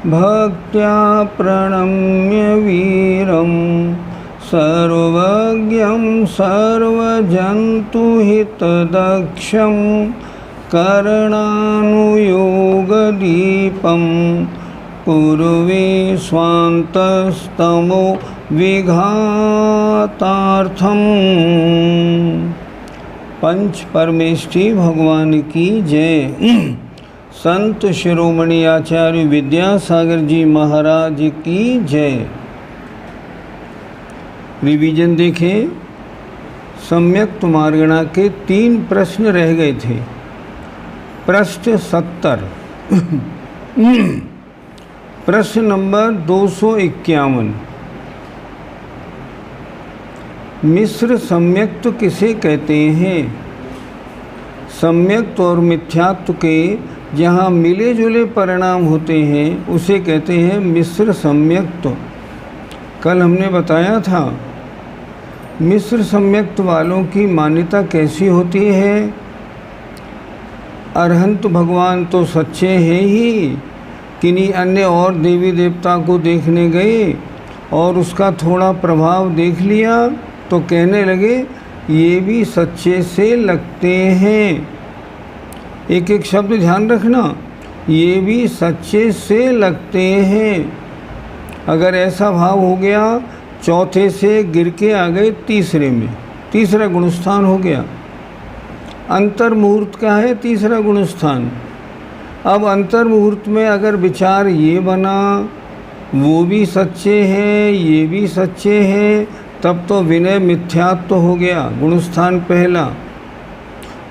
भक्त्या प्रणम्य वीरं सर्वज्ञं सर्वजन्तुहितदक्षं करणानुयोगदीपं कुर्वे स्वान्तस्तमो विघातार्थम्। पंच परमेष्ठी भगवान की जय। संत शिरोमणि आचार्य विद्यासागर जी महाराज की जय। रिवीजन देखें, सम्यक्त मार्गणा के 3 प्रश्न रह गए थे। प्रश्न 70 प्रश्न नंबर 251, मिश्र सम्यक्त किसे कहते हैं? सम्यक्त और मिथ्यात्व के जहाँ मिले जुले परिणाम होते हैं उसे कहते हैं मिश्र सम्यक्त। कल हमने बताया था मिश्र सम्यक्त वालों की मान्यता कैसी होती है। अरहंत भगवान तो सच्चे हैं ही, किन्हीं अन्य और देवी देवता को देखने गए और उसका थोड़ा प्रभाव देख लिया तो कहने लगे ये भी सच्चे से लगते हैं। एक एक शब्द ध्यान रखना, ये भी सच्चे से लगते हैं। अगर ऐसा भाव हो गया, चौथे से गिर के आ गए तीसरे में, तीसरा गुणस्थान हो गया। अंतर मुहूर्त का है तीसरा गुणस्थान। अब अंतर मुहूर्त में अगर विचार ये बना वो भी सच्चे हैं ये भी सच्चे हैं, तब तो विनय मिथ्यात्व हो गया, गुणस्थान पहला।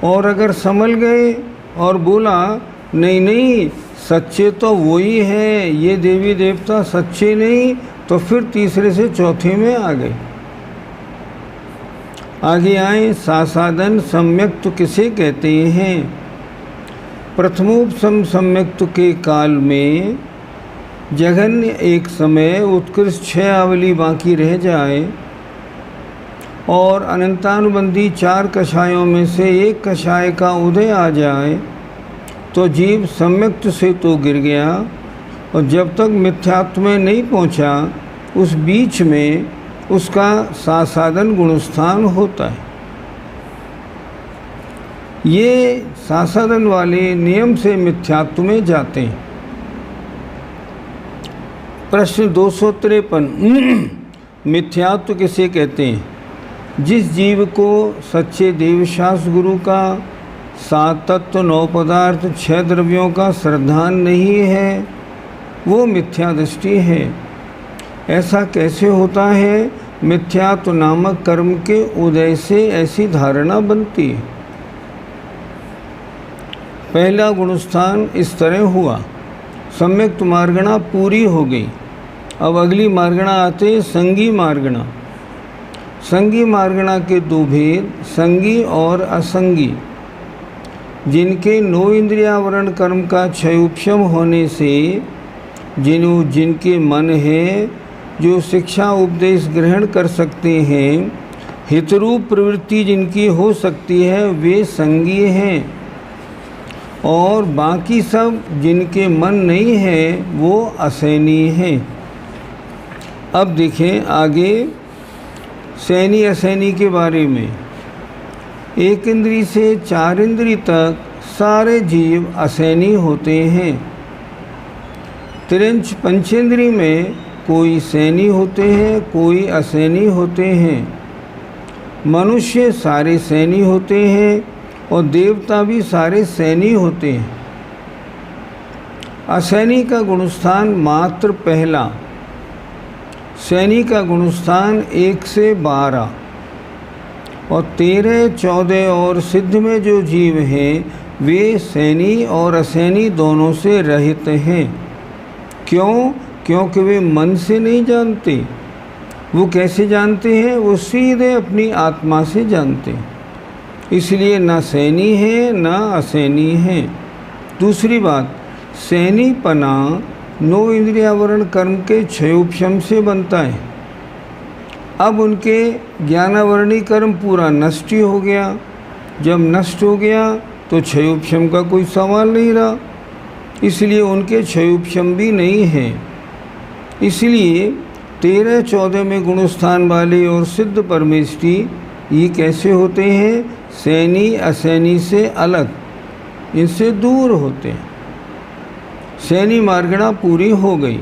और अगर संभल गए और बोला नहीं नहीं सच्चे तो वही हैं, ये देवी देवता सच्चे नहीं, तो फिर तीसरे से चौथे में आ गए। आगे आए, सासादन सम्यक्त किसे कहते हैं? प्रथमोपसम सम्यक्त के काल में जघन्य एक समय उत्कृष्ट 6 आवली बाकी रह जाए और अनंतानुबंधी 4 कषायों में से एक कषाय का उदय आ जाए तो जीव सम्यक्त से तो गिर गया, और जब तक मिथ्यात्व में नहीं पहुंचा उस बीच में उसका सासादन गुणस्थान होता है। ये सासादन वाले नियम से मिथ्यात्व में जाते हैं। प्रश्न 253 मिथ्यात्व किसे कहते हैं? जिस जीव को सच्चे देवशास्त्र गुरु का 7 तत्व 9 पदार्थ 6 द्रव्यों का श्रद्धान नहीं है वो मिथ्या दृष्टि है। ऐसा कैसे होता है? मिथ्यात्व नामक कर्म के उदय से ऐसी धारणा बनती है। पहला गुणस्थान इस तरह हुआ, सम्यक्त मार्गणा पूरी हो गई। अब अगली मार्गणा आते संगी मार्गणा। संगी मार्गणा के 2 भेद, संगी और असंगी। जिनके 9 इंद्रियावरण कर्म का क्षयोपशम होने से जिनके मन है जो शिक्षा उपदेश ग्रहण कर सकते हैं, हितरूप प्रवृत्ति जिनकी हो सकती है वे संगी हैं, और बाकी सब जिनके मन नहीं है वो असैनी हैं। अब देखें आगे सैनी असैनी के बारे में। 1 इंद्री से 4 इंद्री तक सारे जीव असैनी होते हैं। त्रिंच पंचेंद्री में कोई सैनी होते हैं कोई असैनी होते हैं। मनुष्य सारे सैनी होते हैं और देवता भी सारे सैनी होते हैं। असैनी का गुणस्थान मात्र पहला, सैनी का गुणस्थान 1 से 12 और 13, 14 और सिद्ध में जो जीव हैं वे सैनी और असैनी दोनों से रहित हैं। क्यों? क्योंकि वे मन से नहीं जानते। वो कैसे जानते हैं? वो सीधे अपनी आत्मा से जानते हैं, इसलिए ना सैनी है ना असैनी है। दूसरी बात, सैनीपना 9 इंद्रियावरण कर्म के क्षयोपशम से बनता है। अब उनके ज्ञानावरणी कर्म पूरा नष्ट ही हो गया। जब नष्ट हो गया तो क्षयोपशम का कोई सवाल नहीं रहा। इसलिए उनके क्षयोपशम भी नहीं है। इसलिए 13-14 में गुणस्थान वाले और सिद्ध परमेष्ठी ये कैसे होते हैं? सैनी असैनी से अलग, इनसे दूर होते हैं। सैनी मार्गणा पूरी हो गई।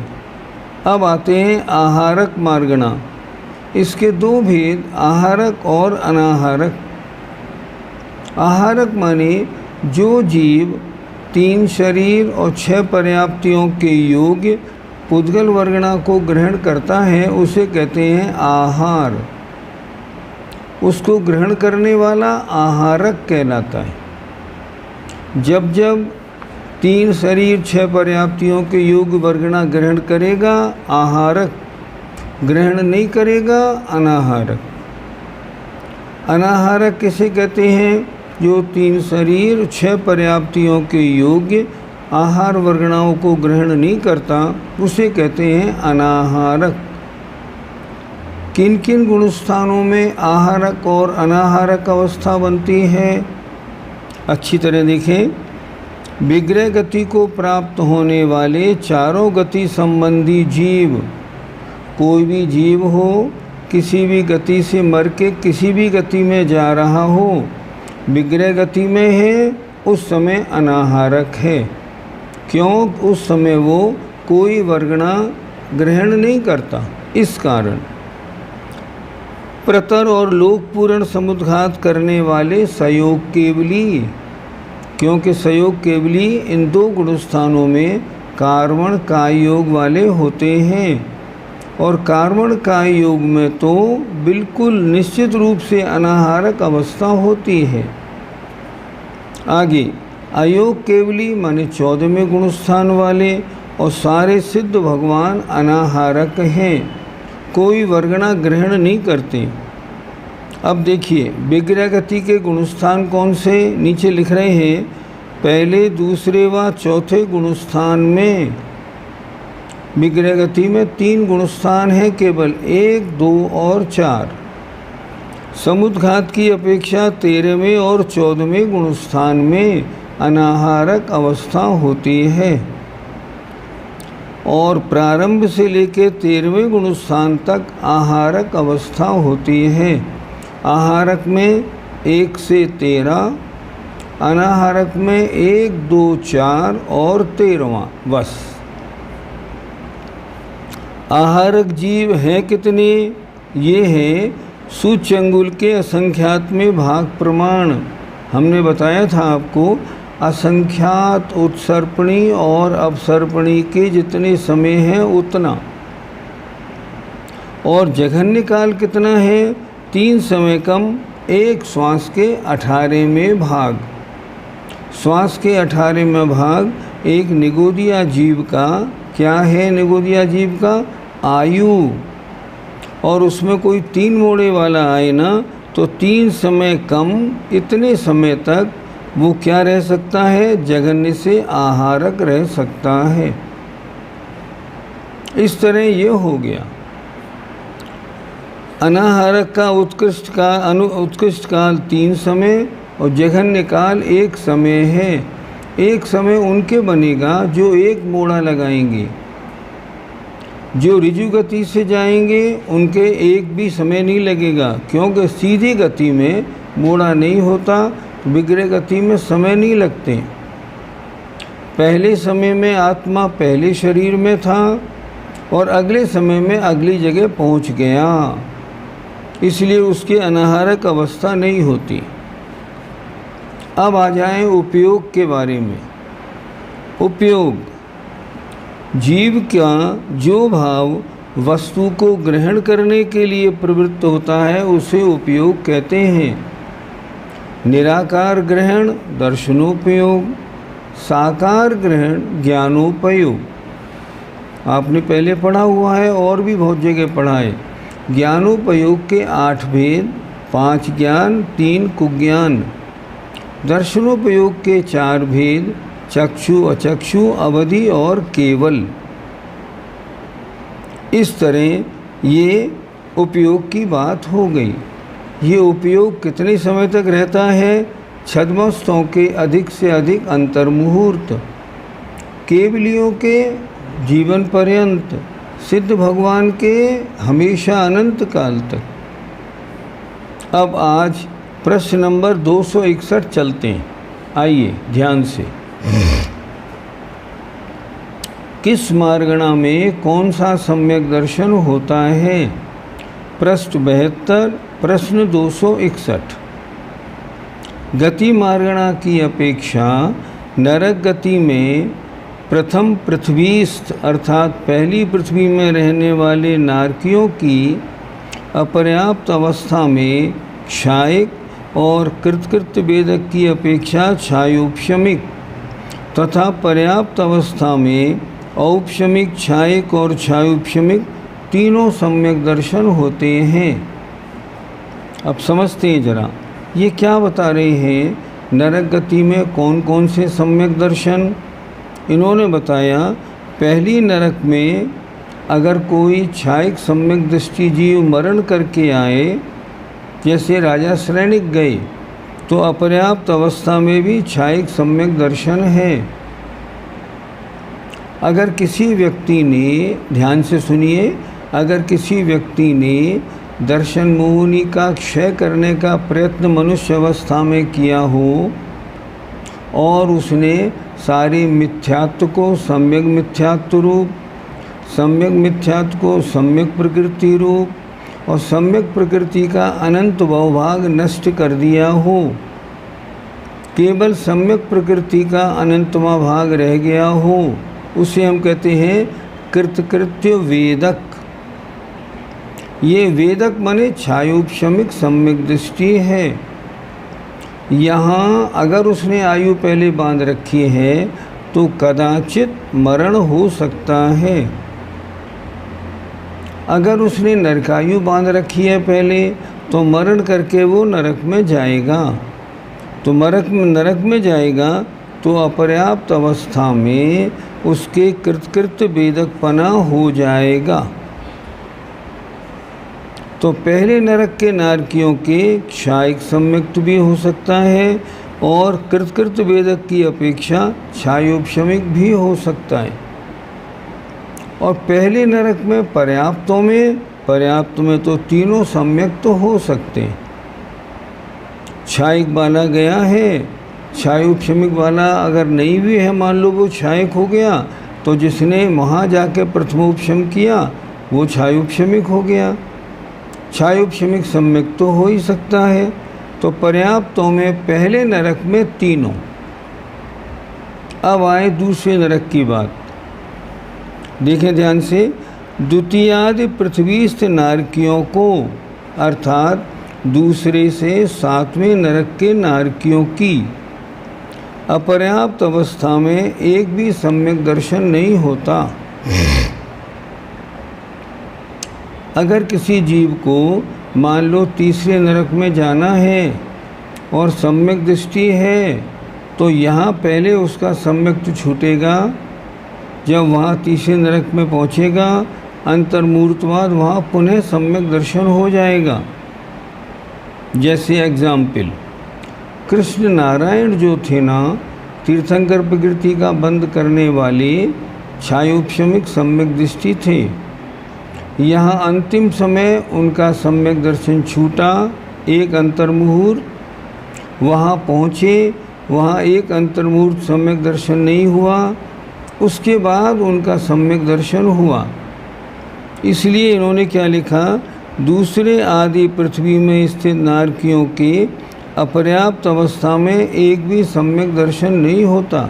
अब आते हैं आहारक मार्गणा। इसके दो भेद, आहारक और अनाहारक। आहारक माने जो जीव 3 शरीर और 6 पर्याप्तियों के योग्य पुद्गल वर्गणा को ग्रहण करता है उसे कहते हैं आहार। उसको ग्रहण करने वाला आहारक कहलाता है। जब जब 3 शरीर 6 पर्याप्तियों के योग्य वर्गणा ग्रहण करेगा आहारक, ग्रहण नहीं करेगा अनाहारक। अनाहारक किसे कहते हैं? जो 3 शरीर 6 पर्याप्तियों के योग्य आहार वर्गणाओं को ग्रहण नहीं करता उसे कहते हैं अनाहारक। किन किन गुणस्थानों में आहारक और अनाहारक अवस्था बनती है? अच्छी तरह देखें। विग्रह गति को प्राप्त होने वाले चारों गति संबंधी जीव, कोई भी जीव हो, किसी भी गति से मर के किसी भी गति में जा रहा हो, विग्रह गति में है उस समय अनाहारक है। क्यों? उस समय वो कोई वर्गणा ग्रहण नहीं करता। इस कारण प्रतर और लोकपूर्ण समुद्घात करने वाले सयोग केवली, क्योंकि सयोग केवली इन 2 गुणस्थानों में कार्वण काय योग वाले होते हैं। और कार्वण काय योग में तो बिल्कुल निश्चित रूप से अनाहारक अवस्था होती है। आगे अयोग केवली माने 14वें गुणस्थान वाले और सारे सिद्ध भगवान अनाहारक हैं, कोई वर्गणा ग्रहण नहीं करते। अब देखिए विग्रह गति के गुणस्थान कौन से नीचे लिख रहे हैं। पहले, दूसरे व चौथे गुणस्थान में विग्रह गति में 3 गुणस्थान हैं केवल, 1, 2 और 4। समुद्घात की अपेक्षा 13वें और 14वें गुणस्थान में अनाहारक अवस्था होती है और प्रारंभ से लेकर 13वें गुणस्थान तक आहारक अवस्था होती है। आहारक में 1 से 13, अनाहारक में 1, 2, 4 और 13वां बस। आहारक जीव हैं कितने? ये हैं सूच्यंगुल के असंख्यात में भाग प्रमाण। हमने बताया था आपको असंख्यात उत्सर्पणी और अपसर्पणी के जितने समय हैं उतना। और जघन्य काल कितना है? 3 समय कम 1 श्वास के 18वें भाग। श्वास के 18वें भाग एक निगोदिया जीव का क्या है? निगोदिया जीव का आयु। और उसमें कोई 3 मोड़े वाला आए ना तो 3 समय कम इतने समय तक वो क्या रह सकता है? जघन्य से आहारक रह सकता है। इस तरह ये हो गया। अनाहारक का उत्कृष्ट काल 3 समय और जघन्य काल 1 समय है। 1 समय उनके बनेगा जो 1 मोड़ा लगाएंगे। जो ऋजु गति से जाएंगे उनके 1 भी समय नहीं लगेगा, क्योंकि सीधी गति में मोड़ा नहीं होता, विग्रह गति में समय नहीं लगते। पहले समय में आत्मा पहले शरीर में था और अगले समय में अगली जगह पहुंच गया, इसलिए उसकी अनाहारक अवस्था नहीं होती। अब आ जाएं उपयोग के बारे में। उपयोग, जीव का जो भाव वस्तु को ग्रहण करने के लिए प्रवृत्त होता है उसे उपयोग कहते हैं। निराकार ग्रहण दर्शनोपयोग, साकार ग्रहण ज्ञानोपयोग। आपने पहले पढ़ा हुआ है और भी बहुत जगह पढ़ा है। ज्ञानोपयोग के 8 भेद, 5 ज्ञान, 3 कुज्ञान। दर्शनोपयोग के 4 भेद, चक्षु, अचक्षु, अवधि और केवल। इस तरह ये उपयोग की बात हो गई। ये उपयोग कितने समय तक रहता है? छद्मस्तों के अधिक से अधिक अंतर्मुहूर्त। केवलियों के जीवन पर्यंत, सिद्ध भगवान के हमेशा अनंत काल तक। अब आज प्रश्न नंबर 261 चलते हैं, आइए ध्यान से। किस मार्गणा में कौन सा सम्यक दर्शन होता है? पृष्ठ 72, प्रश्न 261। गति मार्गणा की अपेक्षा नरक गति में प्रथम पृथ्वीस्थ अर्थात पहली पृथ्वी में रहने वाले नारकियों की अपर्याप्त अवस्था में क्षायिक और कृतकृत्य वेदक की अपेक्षा क्षायोपशमिक तथा पर्याप्त अवस्था में औपशमिक, क्षायिक और क्षायोपशमिक तीनों सम्यक दर्शन होते हैं। अब समझते हैं जरा, ये क्या बता रहे हैं? नरक गति में कौन कौन से सम्यक दर्शन? इन्होंने बताया, पहली नरक में अगर कोई क्षायिक सम्यक दृष्टि जीव मरण करके आए, जैसे राजा श्रेणिक गए, तो अपर्याप्त अवस्था में भी क्षायिक सम्यक दर्शन है। अगर किसी व्यक्ति ने, ध्यान से सुनिए, अगर किसी व्यक्ति ने दर्शन मोहिनी का क्षय करने का प्रयत्न मनुष्य अवस्था में किया हो और उसने सारे मिथ्यात्व को सम्यक मिथ्यात्व रूप, सम्यक मिथ्यात्व को सम्यक प्रकृति रूप और सम्यक प्रकृति का अनंत बहुभाग नष्ट कर दिया हो, केवल सम्यक प्रकृति का अनंतवा भाग रह गया हो, उसे हम कहते हैं कृतकृत्य वेदक। ये वेदक माने क्षायोपशमिक सम्यक दृष्टि है। यहाँ अगर उसने आयु पहले बांध रखी है तो कदाचित मरण हो सकता है। अगर उसने नरकायु बांध रखी है पहले, तो मरण करके वो नरक में जाएगा। तो नरक में जाएगा तो अपर्याप्त अवस्था में उसके कृतकृत्य वेदकपना हो जाएगा। तो पहले नरक के नारकियों के क्षायिक सम्यक्त भी हो सकता है और कृतकृत्य वेदक की अपेक्षा क्षायोपशमिक भी हो सकता है। और पहले नरक में पर्याप्त में तो तीनों सम्यक तो हो सकते हैं। क्षायिक वाला गया है, क्षायोपशमिक वाला अगर नहीं भी है, मान लो वो क्षायिक हो गया, तो जिसने वहाँ जाके प्रथमोपशम किया वो क्षायोपशमिक हो गया। क्षायोपशमिक सम्यक तो हो ही सकता है। तो पर्याप्तों में पहले नरक में तीनों। अब आए दूसरे नरक की बात, देखें ध्यान से। द्वितीयादि पृथ्वीस्थ नारकियों को, अर्थात दूसरे से सातवें नरक के नारकियों की अपर्याप्त अवस्था में एक भी सम्यक दर्शन नहीं होता। अगर किसी जीव को मान लो तीसरे नरक में जाना है और सम्यक दृष्टि है, तो यहाँ पहले उसका सम्यक तो छूटेगा। जब वहाँ तीसरे नरक में पहुँचेगा, अंतर्मूर्तवाद वहाँ पुनः सम्यक दर्शन हो जाएगा। जैसे एग्जाम्पल, कृष्ण नारायण जो थे ना, तीर्थंकर प्रकृति का बंद करने वाले क्षायोपशमिक सम्यक दृष्टि थे। यहाँ अंतिम समय उनका सम्यक दर्शन छूटा। एक अंतर्मुहूर्त वहाँ पहुँचे, वहाँ एक अंतर्मुहूर्त सम्यक दर्शन नहीं हुआ, उसके बाद उनका सम्यक दर्शन हुआ। इसलिए इन्होंने क्या लिखा, दूसरे आदि पृथ्वी में स्थित नारकियों के अपर्याप्त अवस्था में एक भी सम्यक दर्शन नहीं होता।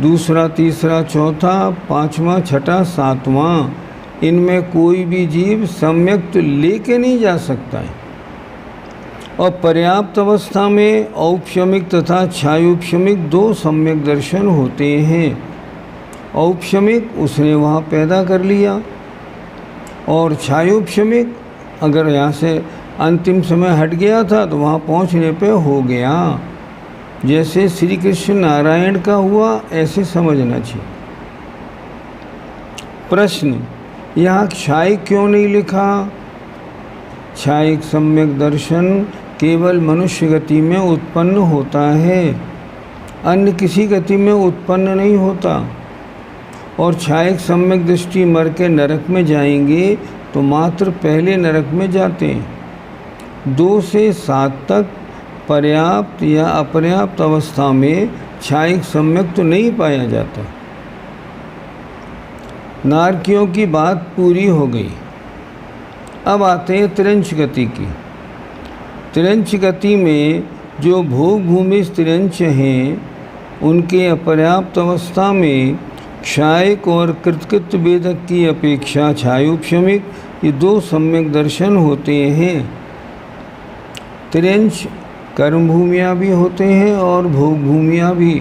दूसरा, तीसरा, चौथा, पाँचवा, छठा, सातवां, इनमें कोई भी जीव सम्यक लेके नहीं जा सकता है। और पर्याप्त अवस्था में औपशमिक तथा क्षायोपशमिक दो सम्यक दर्शन होते हैं। औपशमिक उसने वहाँ पैदा कर लिया, और क्षायोपशमिक अगर यहाँ से अंतिम समय हट गया था तो वहाँ पहुँचने पे हो गया। जैसे श्री कृष्ण नारायण का हुआ, ऐसे समझना चाहिए। प्रश्न, यहाँ क्षायिक क्यों नहीं लिखा? क्षायिक सम्यक दर्शन केवल मनुष्य गति में उत्पन्न होता है, अन्य किसी गति में उत्पन्न नहीं होता। और छायक सम्यक दृष्टि मर के नरक में जाएंगे तो मात्र पहले नरक में जाते हैं। 2 से 7 तक पर्याप्त या अपर्याप्त अवस्था में छायक सम्यक तो नहीं पाया जाता। नारकियों की बात पूरी हो गई। अब आते हैं तिरंच गति की। तिरंच गति में जो भोग भूमि तिरंच हैं उनके अपर्याप्त अवस्था में क्षायक और कृतकृत भेदक की अपेक्षा छायोपशमिक ये 2 सम्यक दर्शन होते हैं। तिरंच कर्म भूमियाँ भी होते हैं और भोग भूमियाँ भी।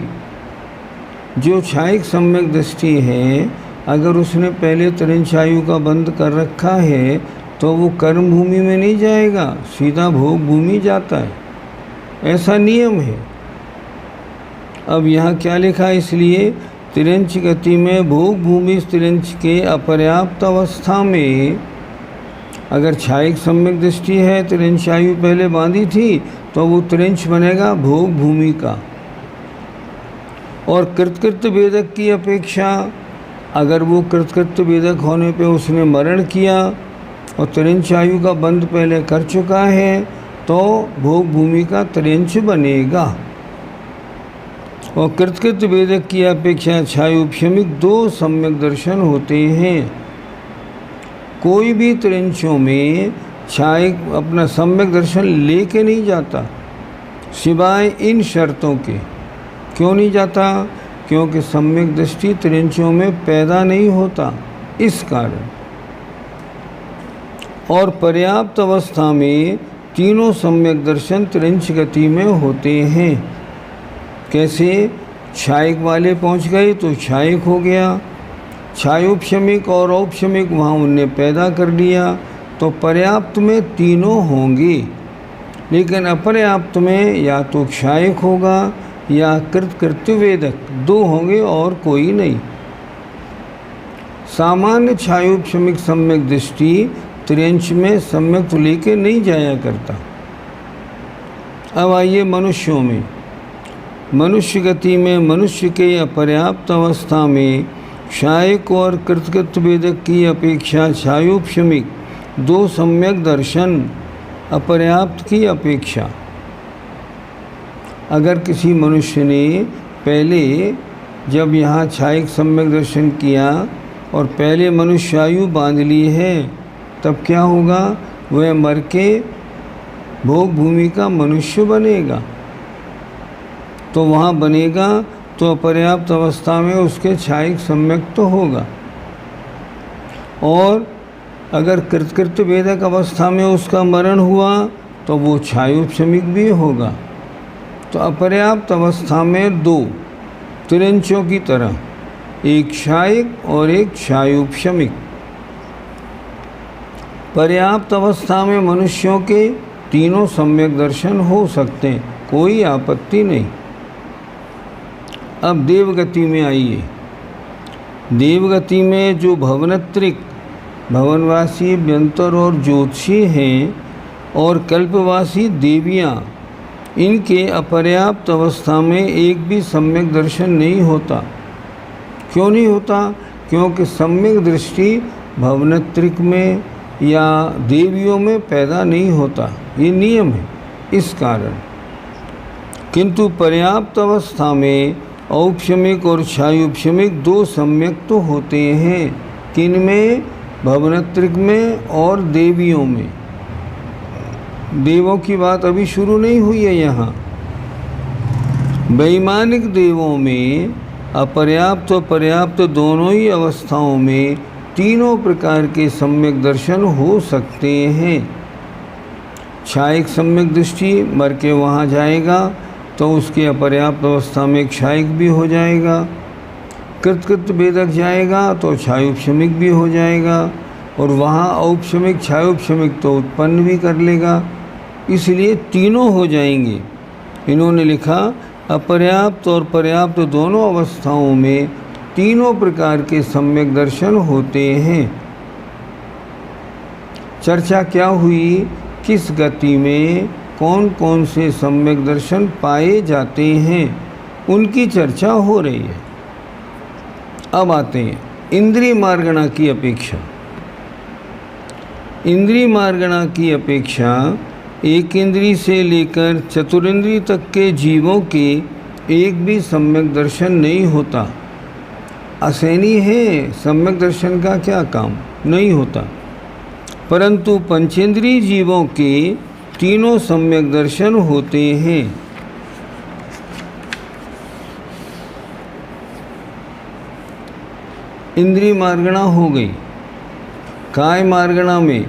जो छायक सम्यक दृष्टि है, अगर उसने पहले तिरंच आयु का बंद कर रखा है तो वो कर्म भूमि में नहीं जाएगा, सीधा भोग भूमि जाता है, ऐसा नियम है। अब यहाँ क्या लिखा है, इसलिए तिरंच गति में भोग भूमि तिरंच के अपर्याप्त अवस्था में अगर छायक सम्यक दृष्टि है, तिरंच आयु पहले बांधी थी तो वो तिरंच बनेगा भोग भूमि का। और कृतकृत भेदक की अपेक्षा अगर वो कृतकृत भेदक होने पे उसने मरण किया और तिरंच आयु का बंध पहले कर चुका है तो भोग भूमि का तिरंच बनेगा। और कृतकृत भेदक की अपेक्षा छायोपशमिक 2 सम्यक दर्शन होते हैं। कोई भी तिरंचों में छायक अपना सम्यक दर्शन लेके नहीं जाता सिवाय इन शर्तों के। क्यों नहीं जाता? क्योंकि सम्यक दृष्टि तिरंचों में पैदा नहीं होता, इस कारण। और पर्याप्त अवस्था में तीनों सम्यक दर्शन तिरंच गति में होते हैं। कैसे? छायक वाले पहुंच गए तो छायक हो गया, छायोपशमिक और औपशमिक वहाँ उनने पैदा कर लिया तो पर्याप्त में तीनों होंगे। लेकिन अपर्याप्त में या तो क्षायक होगा या कृतकृत्यवेदक, 2 होंगे और कोई नहीं। सामान्य छायोपशमिक सम्यक दृष्टि तिरंच में सम्यक तो लेके नहीं जाया करता। अब आइए मनुष्यों में। मनुष्य गति में मनुष्य के अपर्याप्त अवस्था में क्षायक और कृतकृत्यवेदक की अपेक्षा छायोपशमिक 2 सम्यक दर्शन अपर्याप्त की अपेक्षा। अगर किसी मनुष्य ने पहले जब यहाँ छायक सम्यक दर्शन किया और पहले मनुष्य आयु बांध ली है, तब क्या होगा? वह मर के भोग भूमि का मनुष्य बनेगा। तो वहाँ बनेगा तो अपर्याप्त अवस्था में उसके छायक सम्यक तो होगा। और अगर कृतकृत्य भेदक अवस्था में उसका मरण हुआ तो वो छायोपशमिक भी होगा। तो अपर्याप्त अवस्था में 2 तिरंचों की तरह, एक क्षायक और एक छायोपशमिक। पर्याप्त अवस्था में मनुष्यों के तीनों सम्यक दर्शन हो सकते हैं, कोई आपत्ति नहीं। अब देवगति में आइए। देवगति में जो भवनत्रिक, भवनवासी, व्यंतर और ज्योतिषी हैं और कल्पवासी देवियाँ, इनके अपर्याप्त अवस्था में एक भी सम्यक दर्शन नहीं होता। क्यों नहीं होता? क्योंकि सम्यक दृष्टि भवनत्रिक में या देवियों में पैदा नहीं होता, ये नियम है, इस कारण। किंतु पर्याप्त अवस्था में औपशमिक और छायोपशमिक 2 सम्यक तो होते हैं। किनमें? भवनत्रिक में और देवियों में। देवों की बात अभी शुरू नहीं हुई है यहाँ। वैमानिक देवों में अपर्याप्त और पर्याप्त दोनों ही अवस्थाओं में तीनों प्रकार के सम्यक दर्शन हो सकते हैं। क्षायक सम्यक दृष्टि मर के वहाँ जाएगा तो उसकी अपर्याप्त अवस्था में क्षायक भी हो जाएगा। कृतकृत्य भेदक जाएगा तो छायोपशमिक भी हो जाएगा और वहाँ औपशमिक छायोपशमिक तो उत्पन्न भी कर लेगा, इसलिए तीनों हो जाएंगे। इन्होंने लिखा अपर्याप्त और पर्याप्त दोनों अवस्थाओं में तीनों प्रकार के सम्यक दर्शन होते हैं। चर्चा क्या हुई? किस गति में कौन कौन से सम्यक दर्शन पाए जाते हैं, उनकी चर्चा हो रही है। अब आते हैं इंद्रिय मार्गणा की अपेक्षा, इंद्रिय मार्गणा की अपेक्षा एक इंद्रिय से लेकर चतुरिंद्रिय तक के जीवों के एक भी सम्यक दर्शन नहीं होता। असैनी है, सम्यक दर्शन का क्या काम, नहीं होता। परंतु पंचेंद्रिय जीवों के तीनों सम्यक दर्शन होते हैं। इंद्रिय मार्गणा हो गई। काय मार्गणा में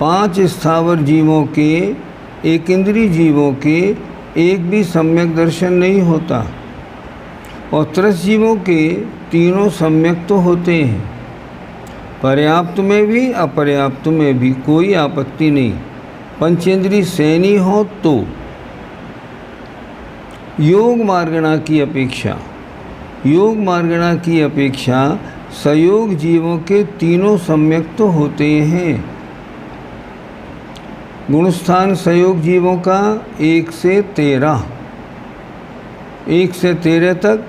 5 स्थावर जीवों के, एक इंद्रिय जीवों के एक भी सम्यक दर्शन नहीं होता। और त्रस जीवों के तीनों सम्यक तो होते हैं, पर्याप्त में भी अपर्याप्त में भी कोई आपत्ति नहीं। पंचेंद्रिय सैनी हो तो योग मार्गणा की अपेक्षा, योग मार्गणा की अपेक्षा सयोग जीवों के तीनों सम्यक तो होते हैं। गुणस्थान सयोग जीवों का 1 से 13, 1 से 13 तक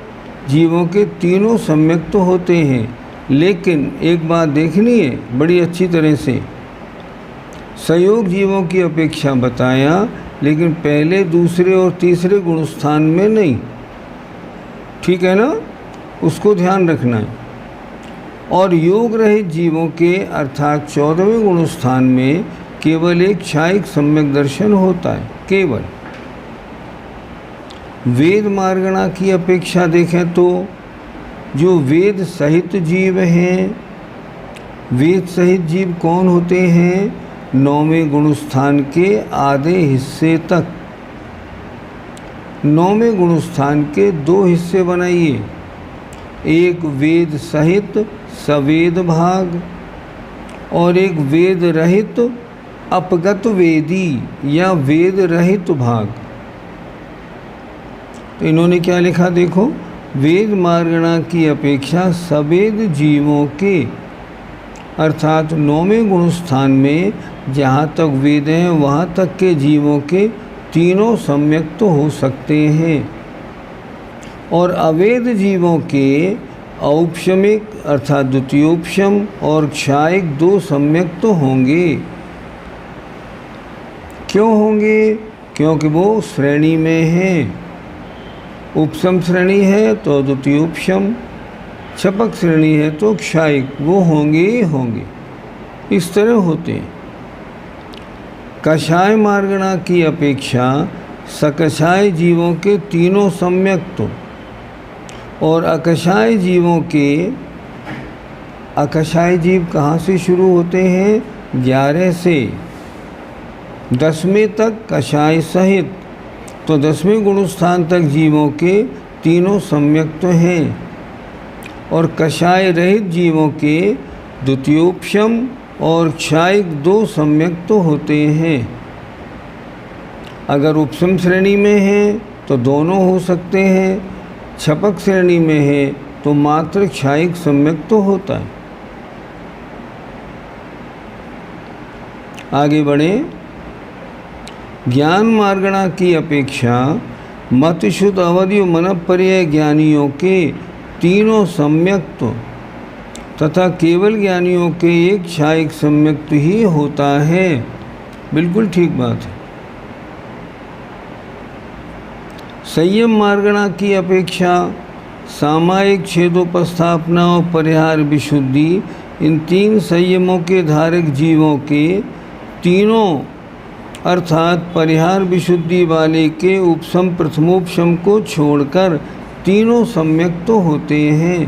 जीवों के तीनों सम्यक तो होते हैं। लेकिन एक बात देखनी है बड़ी अच्छी तरह से, सयोग जीवों की अपेक्षा बताया, लेकिन पहले, दूसरे और तीसरे गुणस्थान में नहीं। ठीक है ना, उसको ध्यान रखना है। और योग रहित जीवों के अर्थात 14वें गुणस्थान में केवल एक क्षायिक सम्यक दर्शन होता है, केवल। वेद मार्गणा की अपेक्षा देखें तो जो वेद सहित जीव हैं, वेद सहित जीव कौन होते हैं? 9वें गुणस्थान के आधे हिस्से तक। 9वें गुणस्थान के 2 हिस्से बनाइए, एक वेद सहित सवेद भाग और एक वेद रहित अपगत वेदी या वेद रहित भाग। तो इन्होंने क्या लिखा देखो, वेद मार्गणा की अपेक्षा सवेद जीवों के अर्थात 9वें गुणस्थान में जहाँ तक वेद हैं वहाँ तक के जीवों के तीनों सम्यक तो हो सकते हैं। और अवेद जीवों के औपशमिक अर्थात द्वितीयोपशम और क्षायिक 2 सम्यक तो होंगे। क्यों होंगे? क्योंकि वो श्रेणी में हैं। उपशम श्रेणी है तो द्वितीयोपशम, छपक श्रेणी है तो क्षायिक, वो होंगे ही होंगे, इस तरह होते हैं। कषाय मार्गणा की अपेक्षा सकषाय जीवों के तीनों सम्यक तो, और अकषाय जीवों के, अकषाय जीव कहाँ से शुरू होते हैं? 11 से 10वें तक कषाय सहित, तो 10वें गुणस्थान तक जीवों के तीनों सम्यक तो हैं। और कषाय रहित जीवों के द्वितीयोपशम और क्षायिक 2 सम्यक तो होते हैं। अगर उपशम श्रेणी में है तो दोनों हो सकते हैं, छपक श्रेणी में है तो मात्र क्षायिक सम्यक तो होता है। आगे बढ़ें। ज्ञान मार्गणा की अपेक्षा मतशुद्ध अवधि मनपर्यय ज्ञानियों के तीनों सम्यक्त तथा केवल ज्ञानियों के एक क्षायिक सम्यक्त ही होता है। बिल्कुल ठीक बात है। संयम मार्गणा की अपेक्षा सामायिक छेदोपस्थापना और परिहार विशुद्धि, इन 3 संयमों के धारक जीवों के तीनों अर्थात परिहार विशुद्धि वाले के उपशम प्रथमोपशम को छोड़कर तीनों सम्यक तो होते हैं।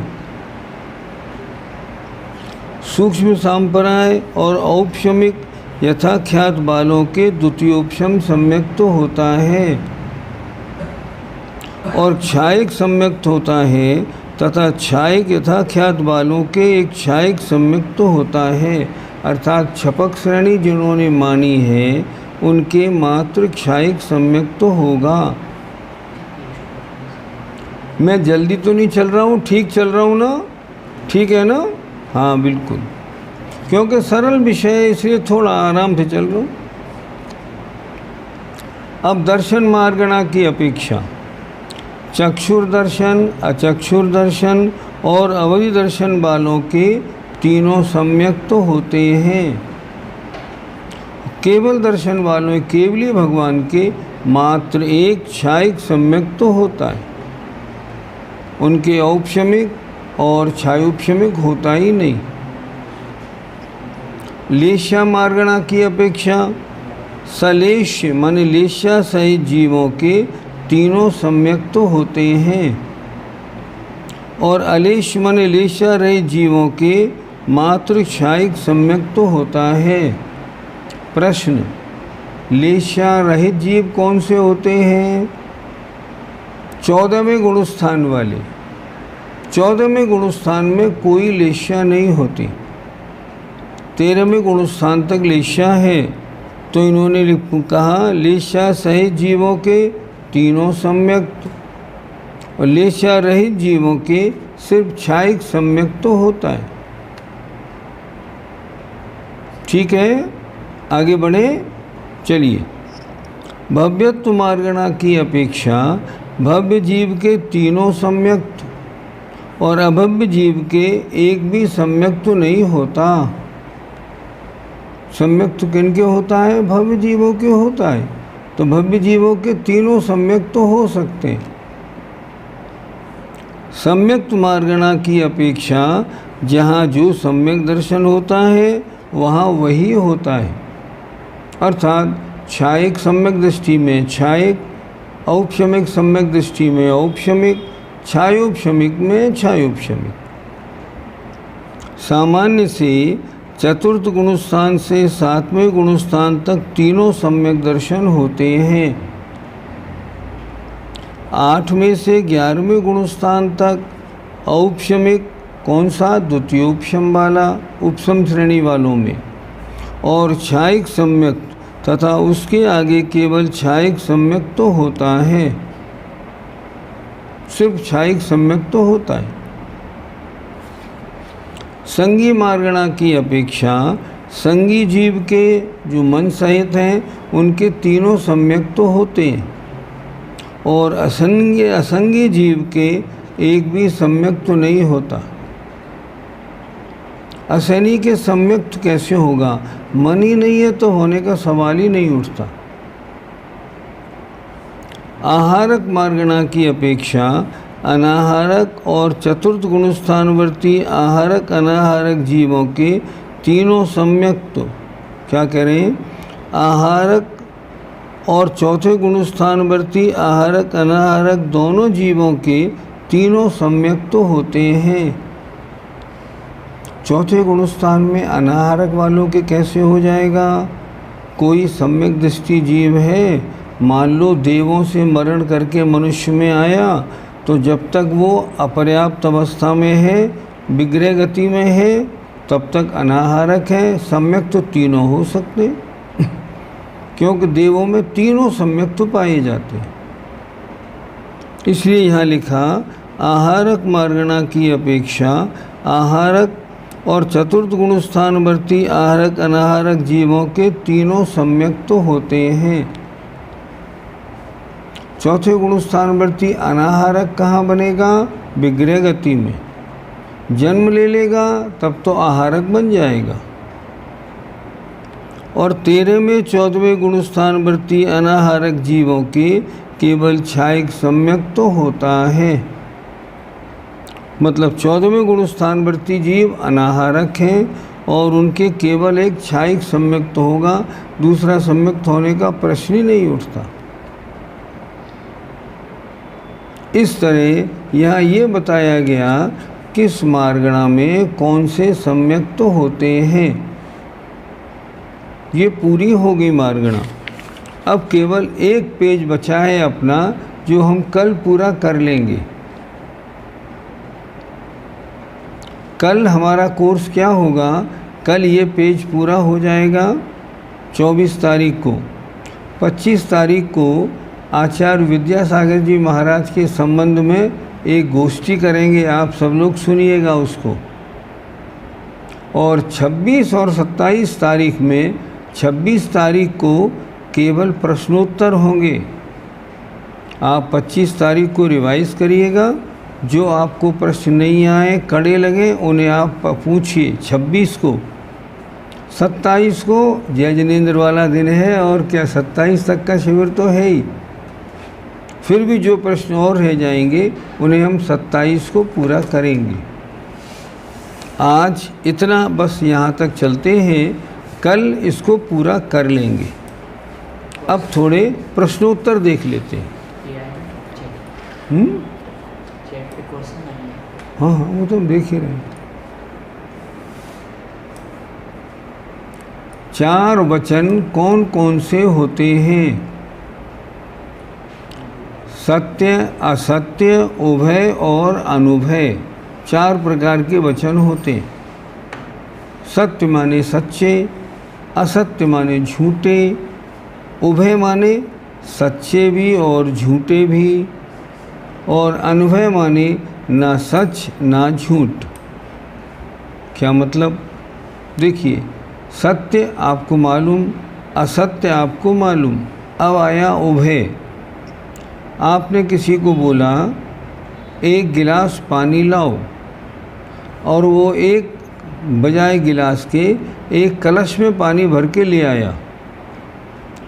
सूक्ष्म सांपराय और औपशमिक यथाख्यात बालों के द्वितीयोपशम सम्यक तो होता है और क्षायिक सम्यक्त होता है, तथा क्षायिक यथाख्यात बालों के एक क्षायिक सम्यक तो होता है। अर्थात छपक श्रेणी जिन्होंने मानी है उनके मात्र क्षायिक सम्यक तो होगा। मैं जल्दी तो नहीं चल रहा हूँ, ठीक चल रहा हूँ ना? ठीक है ना? हाँ बिल्कुल, क्योंकि सरल विषय है इसलिए थोड़ा आराम से चल रहा हूँ। अब दर्शन मार्गणा की अपेक्षा चक्षुर दर्शन, अचक्षुर दर्शन और अवधि दर्शन वालों के तीनों सम्यक तो होते हैं। केवल दर्शन वालों केवली भगवान के मात्र एक छायिक सम्यक तो होता है, उनके औपशमिक और छायोपशमिक होता ही नहीं। लेशा मार्गणा की अपेक्षा सलेश मन लेशा सहित जीवों के तीनों सम्यक तो होते हैं और अलेश मन लेशा रहित जीवों के मात्र छायिक सम्यक तो होता है। प्रश्न, लेशा रहित जीव कौन से होते हैं? 14वें गुणस्थान वाले। 14वें गुणस्थान में कोई लेशा नहीं होती, 13वें गुणस्थान तक लेशा है। तो इन्होंने कहा लेशा सहित जीवों के तीनों सम्यक और लेशा रहित जीवों के सिर्फ छायिक सम्यक तो होता है। ठीक है, आगे बढ़े। चलिए, भव्यत्व मार्गणा की अपेक्षा भव्य जीव के तीनों सम्यक और अभव्य जीव के एक भी सम्यक तो नहीं होता। सम्यक तो किनके होता है? भव्य जीवों के होता है। तो भव्य जीवों के तीनों सम्यक तो हो सकते हैं। सम्यक मार्गणा की अपेक्षा जहाँ जो सम्यक दर्शन होता है वहाँ वही होता है, अर्थात छायिक सम्यक दृष्टि में छायिक, औपशमिक सम्यक दृष्टि में औपशमिक, छायोपशमिक में छायोपशमिक। सामान्य से चतुर्थ गुणस्थान से 7वें गुणस्थान तक तीनों सम्यक दर्शन होते हैं। 8वें से 11वें गुणस्थान तक औपशमिक, कौन सा? द्वितीयोपशम वाला, उपशम श्रेणी वालों में, और छायिक सम्यक तथा उसके आगे केवल छायिक सम्यक तो होता है, सिर्फ छायिक सम्यक तो होता है। संगी मार्गणा की अपेक्षा संगी जीव के जो मन सहित हैं उनके तीनों सम्यक तो होते हैं और असंगी जीव के एक भी सम्यक तो नहीं होता। असैनी के सम्यक तो कैसे होगा? मन ही नहीं है तो होने का सवाल ही नहीं उठता। आहारक मार्गणा की अपेक्षा अनाहारक और चतुर्थ गुणस्थानवर्ती आहारक अनाहारक जीवों के तीनों सम्यक तो, क्या कह रहे हैं? आहारक और चौथे गुणस्थानवर्ती आहारक अनाहारक दोनों जीवों के तीनों सम्यक तो होते हैं। चौथे गुणस्थान में अनाहारक वालों के कैसे हो जाएगा? कोई सम्यक दृष्टि जीव है, मान लो देवों से मरण करके मनुष्य में आया, तो जब तक वो अपर्याप्त अवस्था में है, विग्रह गति में है, तब तक अनाहारक है। सम्यक तो तीनों हो सकते क्योंकि देवों में तीनों सम्यक तो पाए जाते हैं। इसलिए यहाँ लिखा आहारक मार्गणा की अपेक्षा आहारक और चतुर्थ गुणस्थानवर्ती आहारक अनाहारक जीवों के तीनों सम्यक तो होते हैं। चौथे गुणस्थानवर्ती अनाहारक कहाँ बनेगा? विग्रह गति में जन्म ले लेगा तब तो आहारक बन जाएगा। और 13वें 14वें गुणस्थानवर्ती अनाहारक जीवों के केवल छायिक सम्यक तो होता है, मतलब 14वें गुणस्थानवर्ती जीव अनाहारक हैं और उनके केवल एक छायिक सम्यक तो होगा, दूसरा सम्यक होने का प्रश्न ही नहीं उठता। इस तरह यहाँ ये बताया गया किस मार्गणा में कौन से सम्यक तो होते हैं। ये पूरी हो गई मार्गणा। अब केवल एक पेज बचा है अपना, जो हम कल पूरा कर लेंगे। कल हमारा कोर्स क्या होगा? कल ये पेज पूरा हो जाएगा 24 तारीख को। 25 तारीख को आचार्य विद्यासागर जी महाराज के संबंध में एक गोष्ठी करेंगे, आप सब लोग सुनिएगा उसको। और 26 और 27 तारीख में, 26 तारीख को केवल प्रश्नोत्तर होंगे। आप 25 तारीख को रिवाइज करिएगा जो आपको प्रश्न नहीं आए, कड़े लगे, उन्हें आप पूछिए। 26 को, 27 को जय जिनेंद्र वाला दिन है, और क्या 27 तक का शिविर तो है ही। फिर भी जो प्रश्न और रह जाएंगे उन्हें हम 27 को पूरा करेंगे। आज इतना बस यहाँ तक चलते हैं, कल इसको पूरा कर लेंगे। अब थोड़े प्रश्नोत्तर देख लेते हैं। हाँ हाँ, वो तो हम देख ही रहे हैं। 4 वचन कौन कौन से होते हैं? सत्य, असत्य, उभय और अनुभय, 4 प्रकार के वचन होते हैं। सत्य माने सच्चे, असत्य माने झूठे, उभय माने सच्चे भी और झूठे भी, और अनुभय माने ना सच ना झूठ। क्या मतलब? देखिए, सत्य आपको मालूम, असत्य आपको मालूम। अब आया उभय। आपने किसी को बोला 1 गिलास पानी लाओ, और वो एक बजाय गिलास के एक कलश में पानी भर के ले आया।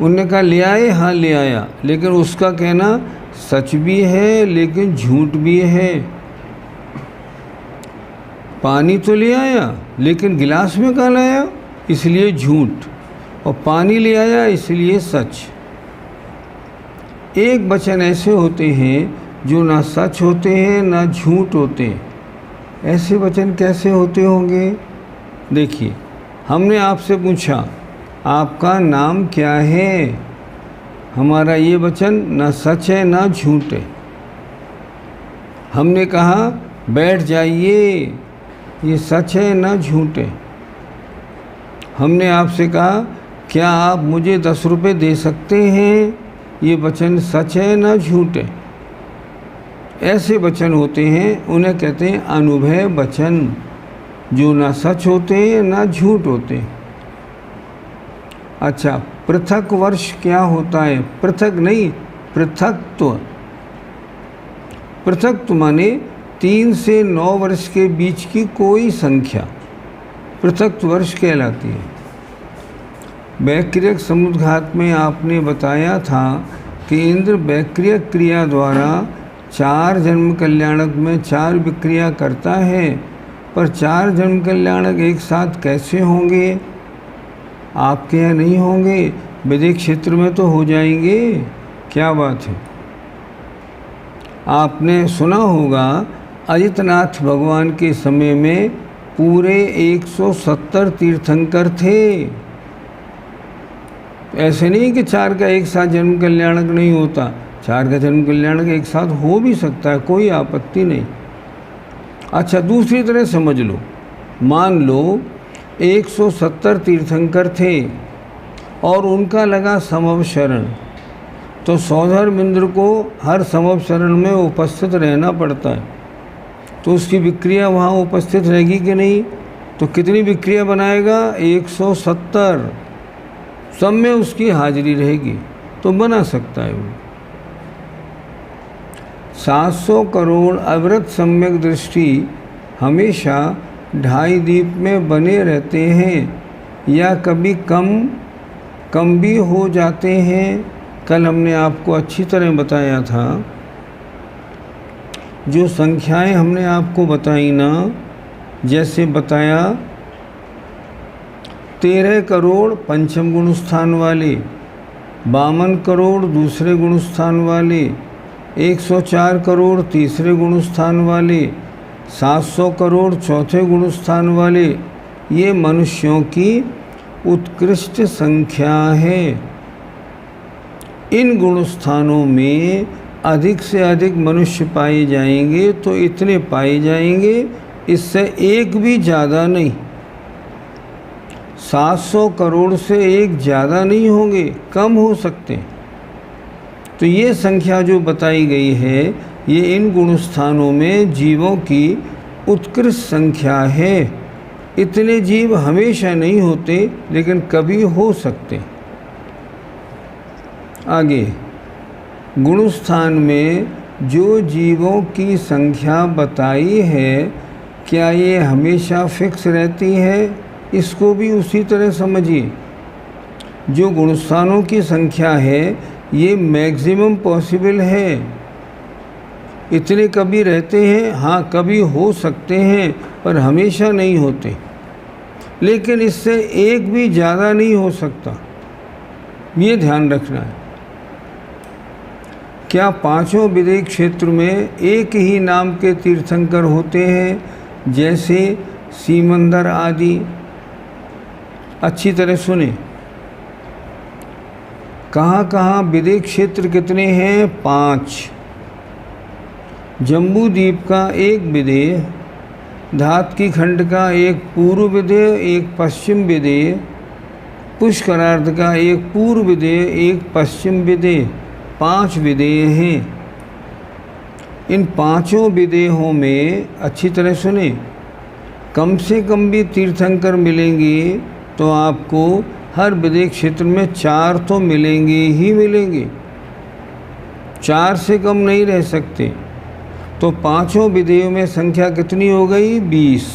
उनने कहा ले आए? हाँ ले आया। लेकिन उसका कहना सच भी है लेकिन झूठ भी है। पानी तो ले आया लेकिन गिलास में कहाँ लाया, इसलिए झूठ, और पानी ले आया इसलिए सच। एक वचन ऐसे होते हैं जो ना सच होते हैं ना झूठ होते हैं। ऐसे वचन कैसे होते होंगे? देखिए, हमने आपसे पूछा आपका नाम क्या है? हमारा ये वचन ना सच है ना झूठ है। हमने कहा बैठ जाइए, ये सच है ना झूठ है। हमने आपसे कहा क्या आप मुझे 10 रुपये दे सकते हैं? ये वचन सच है ना झूठ है। ऐसे वचन होते हैं, उन्हें कहते हैं अनुभय वचन, जो ना सच होते हैं ना झूठ होते हैं। अच्छा, पृथक वर्ष क्या होता है? पृथक नहीं, पृथकत्व। पृथकत्व माने 3 से 9 वर्ष के बीच की कोई संख्या पृथक वर्ष कहलाती है। वैक्रियक समुद्घात में आपने बताया था कि इंद्र वैक्रियक क्रिया द्वारा 4 जन्म कल्याणक में 4 विक्रिया करता है, पर 4 जन्म कल्याणक एक साथ कैसे होंगे? आपके यहाँ नहीं होंगे, वैदिक क्षेत्र में तो हो जाएंगे। क्या बात है। आपने सुना होगा अजितनाथ भगवान के समय में पूरे 170 तीर्थंकर थे। ऐसे नहीं कि 4 का एक साथ जन्म कल्याणक नहीं होता, 4 का जन्म कल्याणक एक साथ हो भी सकता है, कोई आपत्ति नहीं। अच्छा, दूसरी तरह समझ लो, मान लो 170 तीर्थंकर थे और उनका लगा समवशरण, तो सौधर्मेंद्र को हर समवशरण में उपस्थित रहना पड़ता है, तो उसकी विक्रिया वहाँ उपस्थित रहेगी कि नहीं? तो कितनी विक्रिया बनाएगा? 170, सब में उसकी हाजिरी रहेगी, तो बना सकता है वो। 700 करोड़ अविरत सम्यक दृष्टि हमेशा 2.5 दीप में बने रहते हैं, या कभी कम भी हो जाते हैं। कल हमने आपको अच्छी तरह बताया था, जो संख्याएं हमने आपको बताई ना, जैसे बताया 13 करोड़ पंचम गुण स्थान वाले, 52 करोड़ दूसरे गुण स्थान वाले, 104 करोड़ तीसरे गुण स्थान वाले, 700 करोड़ चौथे गुण स्थान वाले, ये मनुष्यों की उत्कृष्ट संख्या है। इन गुण स्थानों में अधिक से अधिक मनुष्य पाए जाएंगे, तो इतने पाए जाएंगे, इससे एक भी ज़्यादा नहीं। 700 करोड़ से एक ज़्यादा नहीं होंगे, कम हो सकते। तो ये संख्या जो बताई गई है, ये इन गुण स्थानों में जीवों की उत्कृष्ट संख्या है। इतने जीव हमेशा नहीं होते, लेकिन कभी हो सकते। आगे गुण स्थान में जो जीवों की संख्या बताई है, क्या ये हमेशा फिक्स रहती है? इसको भी उसी तरह समझिए। जो गुणस्थानों की संख्या है ये मैक्सिमम पॉसिबल है। इतने कभी रहते हैं, हाँ कभी हो सकते हैं, पर हमेशा नहीं होते। लेकिन इससे एक भी ज़्यादा नहीं हो सकता, ये ध्यान रखना है। क्या पांचों विदेह क्षेत्र में एक ही नाम के तीर्थंकर होते हैं, जैसे सीमंदर आदि? अच्छी तरह सुने। कहाँ कहाँ विदेह क्षेत्र कितने हैं? 5। जम्बू द्वीप का एक विदेह, धातकी खंड का एक पूर्व विदेह, एक पश्चिम विदेह, पुष्करार्ध का एक पूर्व विदेह, एक पश्चिम विदेह, 5 विदेह हैं। इन पांचों विदेहों में अच्छी तरह सुने, कम से कम भी तीर्थंकर मिलेंगे तो आपको हर विदेह क्षेत्र में 4 तो मिलेंगे ही मिलेंगे, 4 से कम नहीं रह सकते। तो पांचों विदेहों में संख्या कितनी हो गई? 20।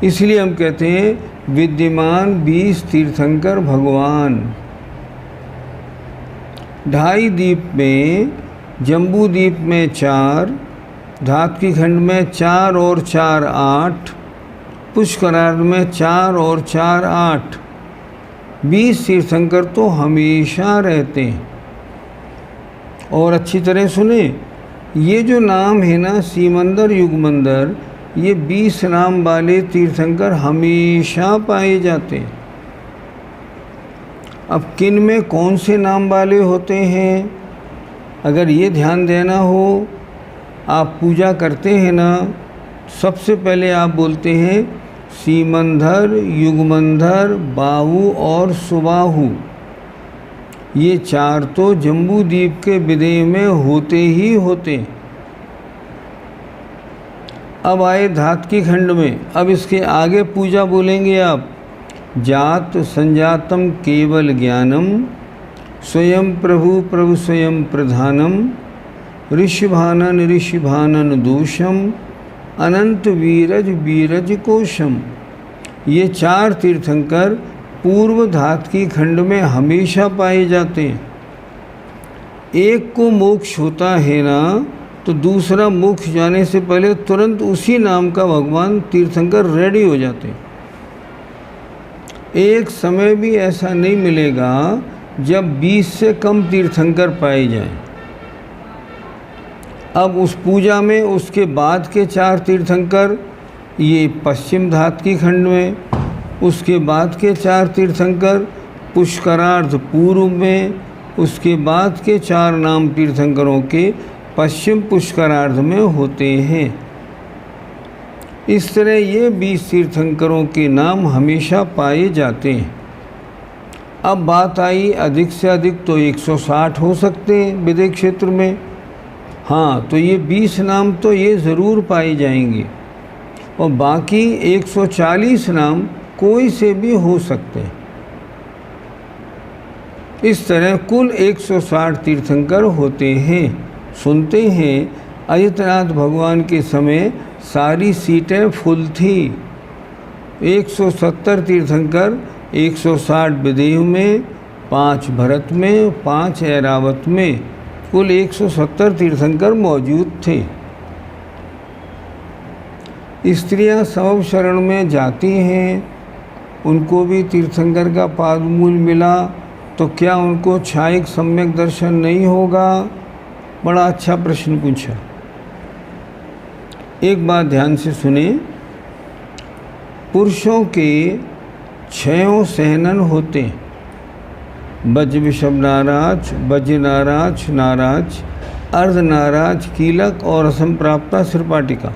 इसलिए हम कहते हैं विद्यमान 20 तीर्थंकर भगवान। ढाई द्वीप में, जम्बू द्वीप में 4, धातकी खंड में 4 और 4 8, पुष्करार्ध में 4 और 4 8, 20 तीर्थंकर तो हमेशा रहते हैं। और अच्छी तरह सुने, ये जो नाम है ना, सीमंदर युगमंदर, ये 20 नाम वाले तीर्थंकर हमेशा पाए जाते हैं। अब किन में कौन से नाम वाले होते हैं, अगर ये ध्यान देना हो, आप पूजा करते हैं ना, सबसे पहले आप बोलते हैं सीमंदर, युगमंदर, बाहु और सुबाहु। ये 4 तो जम्बू द्वीप के विदेह में होते ही होते। अब आए धातकी खंड में। अब इसके आगे पूजा बोलेंगे आप, जात संजातम केवल ज्ञानम, स्वयं प्रभु प्रभु स्वयं प्रधानम, ऋषभानन ऋषभानन दोषम, अनंत वीरज वीरज कोशम। ये 4 तीर्थंकर पूर्व धातकी खंड में हमेशा पाए जाते हैं। एक को मोक्ष होता है ना, तो दूसरा मोक्ष जाने से पहले तुरंत उसी नाम का भगवान तीर्थंकर रेडी हो जाते हैं। एक समय भी ऐसा नहीं मिलेगा जब 20 से कम तीर्थंकर पाए जाएं। अब उस पूजा में उसके बाद के 4 तीर्थंकर, ये पश्चिम धातकी खंड में, उसके बाद के 4 तीर्थंकर पुष्करार्ध पूर्व में, उसके बाद के 4 नाम तीर्थंकरों के पश्चिम पुष्करार्ध में होते हैं। इस तरह ये 20 तीर्थंकरों के नाम हमेशा पाए जाते हैं। अब बात आई अधिक से अधिक तो 160 हो सकते हैं विदेह क्षेत्र में। हाँ, तो ये 20 नाम तो ये ज़रूर पाए जाएंगे, और बाकी 140 नाम कोई से भी हो सकते हैं। इस तरह कुल 160 तीर्थंकर होते हैं। सुनते हैं अजितनाथ भगवान के समय सारी सीटें फुल थी। 170 तीर्थंकर 160 विदेह में, 5 भरत में, 5 ऐरावत में, कुल 170 तीर्थंकर मौजूद थे। स्त्रियां सबब शरण में जाती हैं, उनको भी तीर्थंकर का पादमूल मिला, तो क्या उनको छायिक सम्यक दर्शन नहीं होगा? बड़ा अच्छा प्रश्न पूछा। एक बात ध्यान से सुने, पुरुषों के 6 सहनन होते हैं, बज विषभ नाराज, बज नाराज, नाराज, अर्ध नाराज, कीलक और असंप्राप्ता सिरपाटिका।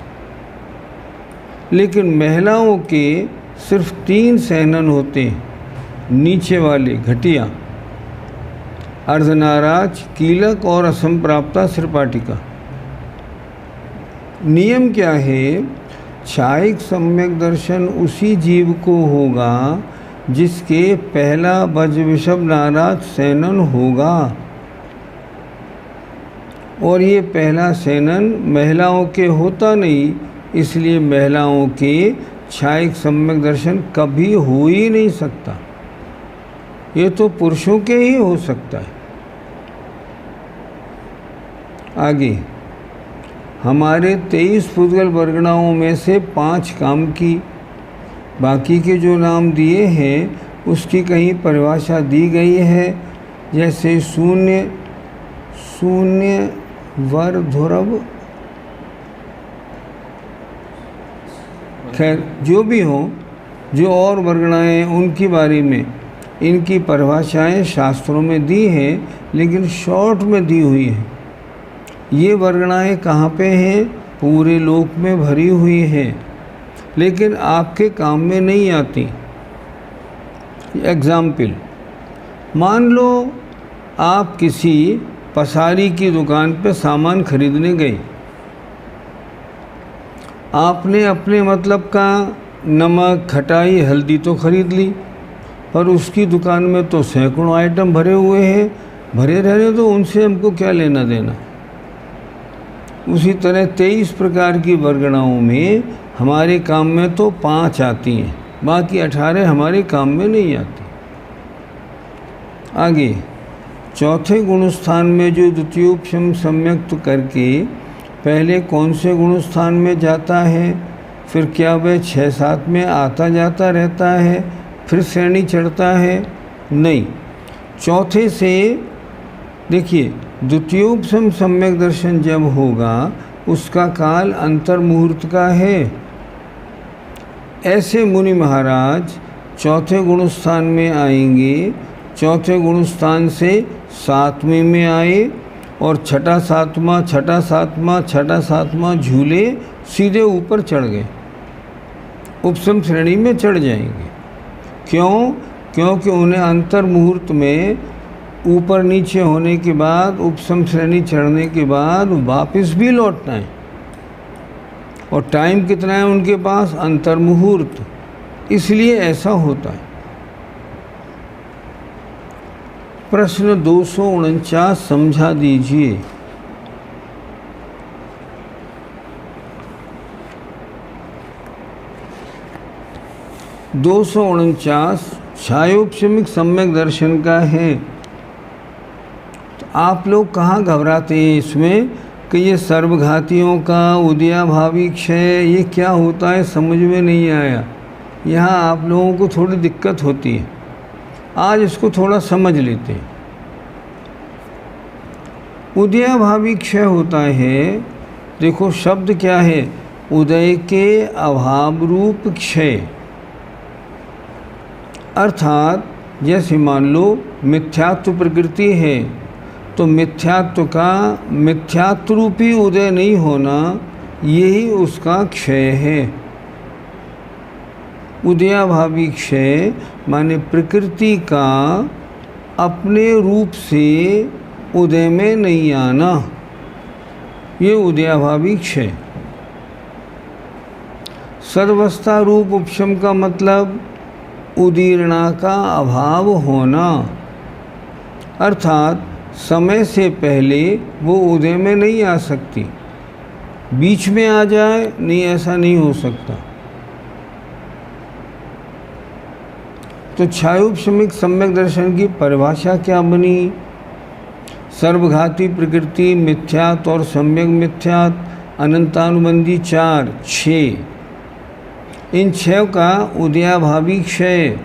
लेकिन महिलाओं के सिर्फ 3 सहनन होते हैं, नीचे वाले घटिया, अर्धनाराज, कीलक और असंप्राप्ता सिरपाटिका। नियम क्या है? छायिक सम्यक दर्शन उसी जीव को होगा जिसके पहला बज विषभ नाराज सहनन होगा। और ये पहला सेनन महिलाओं के होता नहीं, इसलिए महिलाओं के छायिक सम्यक दर्शन कभी हो ही नहीं सकता। ये तो पुरुषों के ही हो सकता है। आगे, हमारे 23 पुद्गल वर्गणाओं में से 5 काम की, बाकी के जो नाम दिए हैं उसकी कहीं परिभाषा दी गई है, जैसे शून्य, शून्य, वर, ध्रुव, खैर जो भी हो, जो और वर्गणाएँ उनके बारे में इनकी परिभाषाएँ शास्त्रों में दी हैं, लेकिन शॉर्ट में दी हुई हैं। ये वर्गणाएँ कहाँ पे हैं? पूरे लोक में भरी हुई हैं, लेकिन आपके काम में नहीं आती। एग्जाम्पल, मान लो आप किसी पसारी की दुकान पे सामान खरीदने गए। आपने अपने मतलब का नमक, खटाई, हल्दी तो खरीद ली, पर उसकी दुकान में तो सैकड़ों आइटम भरे हुए हैं। भरे रहे तो उनसे हमको क्या लेना देना। उसी तरह 23 प्रकार की वर्गणाओं में हमारे काम में तो 5 आती हैं, बाकी 18 हमारे काम में नहीं आती। आगे, चौथे गुणस्थान में जो द्वितीयोपशम सम्यक्त करके पहले कौन से गुणस्थान में जाता है, फिर क्या वह 6-7 में आता जाता रहता है, फिर श्रेणी चढ़ता है? नहीं, चौथे से देखिए, द्वितीयोपशम सम्यक दर्शन जब होगा उसका काल अंतर मुहूर्त का है। ऐसे मुनि महाराज चौथे गुणस्थान में आएंगे, चौथे गुणस्थान से 7वें में आए और छठा सातवां झूले सीधे ऊपर चढ़ गए, उपशम श्रेणी में चढ़ जाएंगे। क्यों? क्योंकि उन्हें अंतर मुहूर्त में ऊपर नीचे होने के बाद, उपशम श्रेणी चढ़ने के बाद वापस भी लौटना है, और टाइम कितना है उनके पास? अंतर मुहूर्त, इसलिए ऐसा होता है। प्रश्न 249 समझा दीजिए। छायोपशमिक सम्यक दर्शन का है। तो आप लोग कहाँ घबराते हैं इसमें कि ये सर्वघातियों का उदयाभावी क्षय ये क्या होता है, समझ में नहीं आया। यहाँ आप लोगों को थोड़ी दिक्कत होती है, आज इसको थोड़ा समझ लेते हैं। उदयाभावी क्षय होता है, देखो शब्द क्या है? उदय के अभाव रूप क्षय। अर्थात जैसे मान लो मिथ्यात्व प्रकृति है, तो मिथ्यात्व का मिथ्यात्व रूपी उदय नहीं होना, यही उसका क्षय है। उदयाभावी क्षय माने प्रकृति का अपने रूप से उदय में नहीं आना, ये उदयाभावी क्षय। सदवस्था रूप उपशम का मतलब उदीर्णा का अभाव होना, अर्थात समय से पहले वो उदय में नहीं आ सकती, बीच में आ जाए, नहीं, ऐसा नहीं हो सकता। तो छायोपशमिक सम्यक दर्शन की परिभाषा क्या बनी? सर्वघाती प्रकृति, मिथ्यात् और सम्यक मिथ्यात्, अनंतानुबंधी 6। इन 6 का उदयाभावी क्षय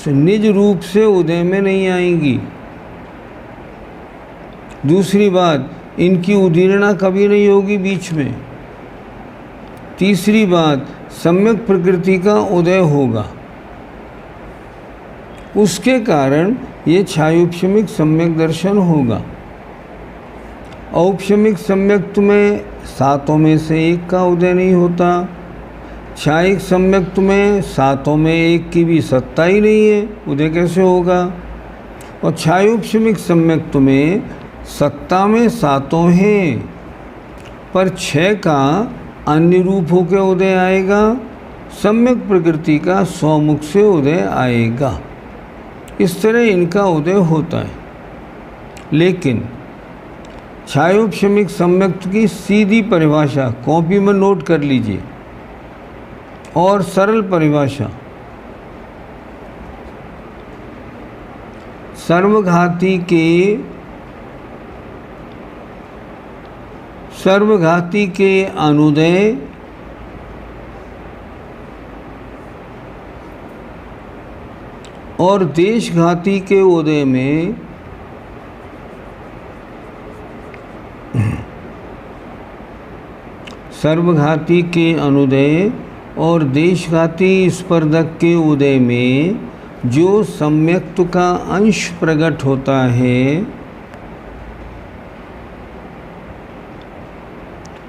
निज रूप से उदय में नहीं आएंगी। दूसरी बात, इनकी उदीर्णा कभी नहीं होगी बीच में। तीसरी बात, सम्यक प्रकृति का उदय होगा, उसके कारण ये छायोपशमिक सम्यक दर्शन होगा। औपशमिक सम्यक्त में 7 में से 1 का उदय नहीं होता। छायिक सम्यक्त में 7 में 1 की भी सत्ता ही नहीं है, उदय कैसे होगा? और छायोपशमिक सम्यक्त में सत्ता में 7 हैं, पर 6 का अन्य रूप होकर उदय आएगा, सम्यक प्रकृति का स्वमुख से उदय आएगा। इस तरह इनका उदय होता है। लेकिन छायोपशमिक सम्यक्त की सीधी परिभाषा कॉपी में नोट कर लीजिए और सरल परिभाषा, सर्वघाती के अनुदय और देशघाती के उदय में सर्वघाती के अनुदय और देशघाती स्पर्धक के उदय में जो सम्यक्त का अंश प्रकट होता है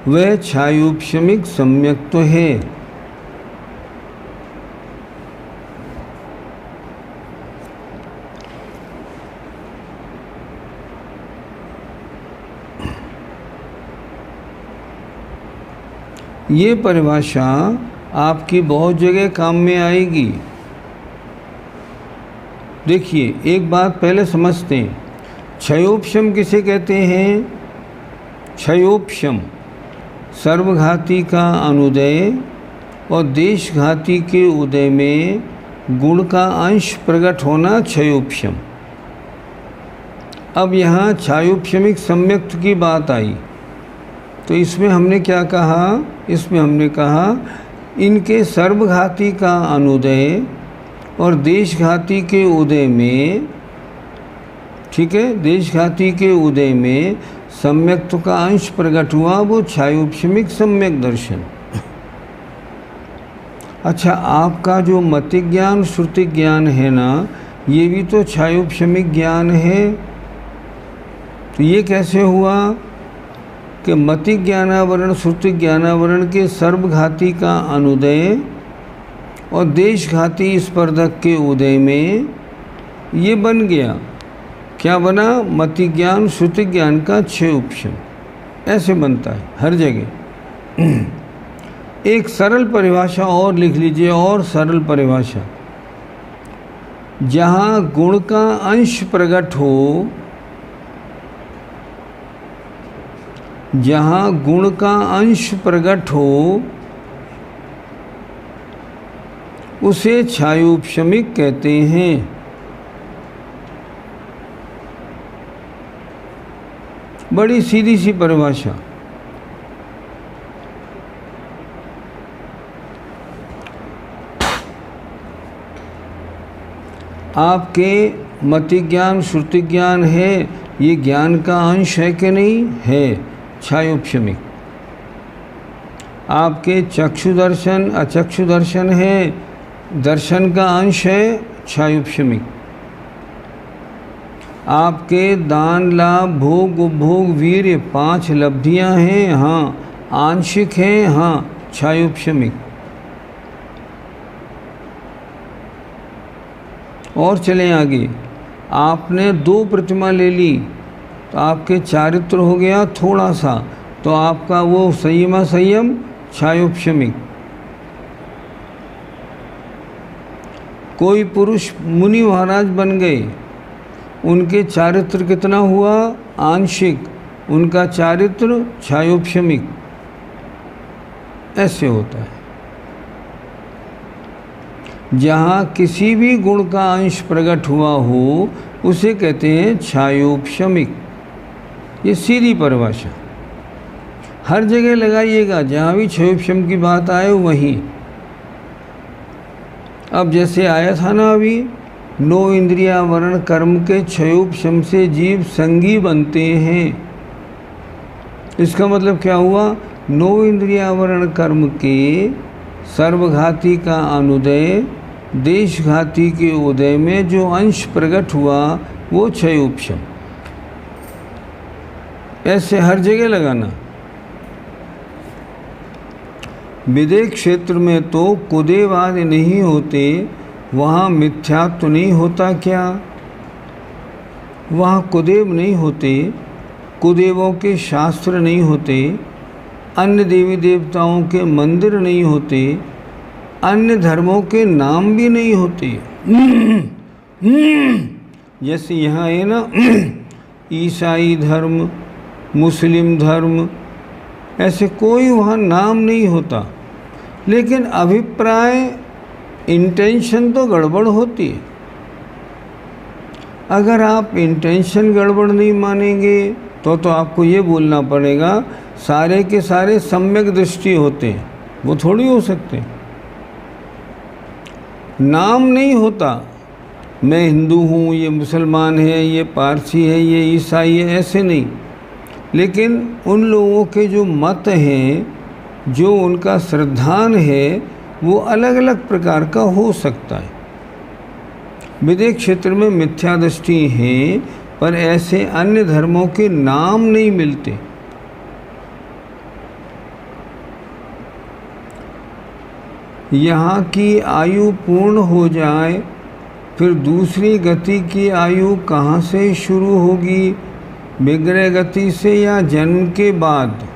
वह छायोपशमिक सम्यक्त है। ये परिभाषा आपकी बहुत जगह काम में आएगी। देखिए, एक बात पहले समझते हैं, छयोपशम किसे कहते हैं? छयोपशम सर्वघाती का अनुदय और देशघाती के उदय में गुण का अंश प्रकट होना छयोपशम। अब यहाँ छायोपशमिक सम्यक्त की बात आई तो इसमें हमने क्या कहा? इसमें हमने कहा इनके सर्वघाती का अनुदय और देशघाती के उदय में, ठीक है, देशघाती के उदय में सम्यक्त का अंश प्रकट हुआ, वो छायोपशमिक सम्यक दर्शन। अच्छा, आपका जो मति ज्ञान श्रुति ज्ञान है ना, ये भी तो छायोपशमिक ज्ञान है। तो ये कैसे हुआ कि मति ज्ञानावरण श्रुति ज्ञानावरण के सर्वघाती का अनुदय और देशघाती स्पर्धक के उदय में ये बन गया, क्या बना? मति ज्ञान श्रुति ज्ञान का छयोपशम। ऐसे बनता है हर जगह। एक सरल परिभाषा और लिख लीजिए, और सरल परिभाषा, जहाँ गुण का अंश प्रकट हो, जहाँ गुण का अंश प्रकट हो उसे छायोपशमिक कहते हैं। बड़ी सीधी सी परिभाषा। आपके मति ज्ञान श्रुति ज्ञान है, ये ज्ञान का अंश है कि नहीं है? छायोपशमिक। आपके चक्षु दर्शन अचक्षु दर्शन है, दर्शन का अंश है, छायोपशमिक। आपके दान लाभ भोग उपभोग वीर्य 5 लब्धियां हैं, हाँ, आंशिक हैं, हाँ, छायोपशमिक। और चलें आगे। आपने 2 प्रतिमा ले ली तो आपके चारित्र हो गया थोड़ा सा, तो आपका वो संयमा संयम छायोपशमिक। कोई पुरुष मुनि महाराज बन गए, उनके चारित्र कितना हुआ? आंशिक, उनका चारित्र छायोपशमिक। ऐसे होता है। जहाँ किसी भी गुण का अंश प्रकट हुआ हो उसे कहते हैं छायोपशमिक। ये सीधी परिभाषा हर जगह लगाइएगा, जहाँ भी छयोपशम की बात आए वहीं। अब जैसे आया था ना अभी, 9 इंद्रियावरण कर्म के छयोपशम से जीव संगी बनते हैं। इसका मतलब क्या हुआ? 9 इंद्रियावरण कर्म के सर्वघाती का अनुदय, देशघाती के उदय में जो अंश प्रकट हुआ वो छयोपशम। ऐसे हर जगह लगाना। विदेह क्षेत्र में तो कुदेवाद नहीं होते, वहाँ मिथ्यात्व तो नहीं होता क्या? वहाँ कुदेव नहीं होते, कुदेवों के शास्त्र नहीं होते, अन्य देवी देवताओं के मंदिर नहीं होते, अन्य धर्मों के नाम भी नहीं होते। जैसे यहाँ है ना ईसाई धर्म, मुस्लिम धर्म, ऐसे कोई वहाँ नाम नहीं होता, लेकिन अभिप्राय, इंटेंशन तो गड़बड़ होती है। अगर आप इंटेंशन गड़बड़ नहीं मानेंगे तो आपको ये बोलना पड़ेगा सारे के सारे सम्यक दृष्टि होते हैं, वो थोड़ी हो सकते हैं। नाम नहीं होता, मैं हिंदू हूँ, ये मुसलमान है, ये पारसी है, ये ईसाई है, ऐसे नहीं। लेकिन उन लोगों के जो मत हैं, जो उनका श्रद्धान है, वो अलग अलग प्रकार का हो सकता है। विदेश क्षेत्र में मिथ्या दृष्टि है, पर ऐसे अन्य धर्मों के नाम नहीं मिलते। यहाँ की आयु पूर्ण हो जाए, फिर दूसरी गति की आयु कहाँ से शुरू होगी? विग्रह गति से या जन्म के बाद?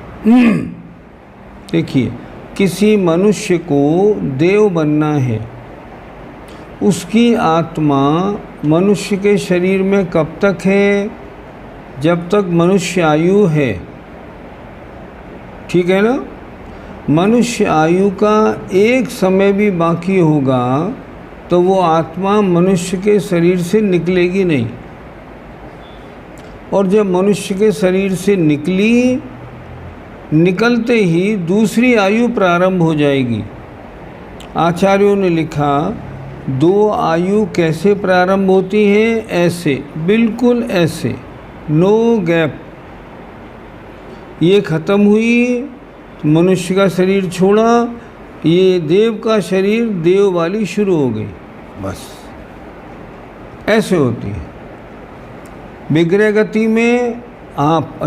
देखिए, किसी मनुष्य को देव बनना है, उसकी आत्मा मनुष्य के शरीर में कब तक है? जब तक मनुष्य आयु है, ठीक है ना? मनुष्य आयु का एक समय भी बाकी होगा तो वो आत्मा मनुष्य के शरीर से निकलेगी नहीं। और जब मनुष्य के शरीर से निकली, निकलते ही दूसरी आयु प्रारंभ हो जाएगी। आचार्यों ने लिखा, दो आयु कैसे प्रारंभ होती हैं? ऐसे, बिल्कुल ऐसे, नो गैप। ये ख़त्म हुई, मनुष्य का शरीर छोड़ा, ये देव का शरीर, देव वाली शुरू हो गई, बस ऐसे होती है। विग्रह गति में आप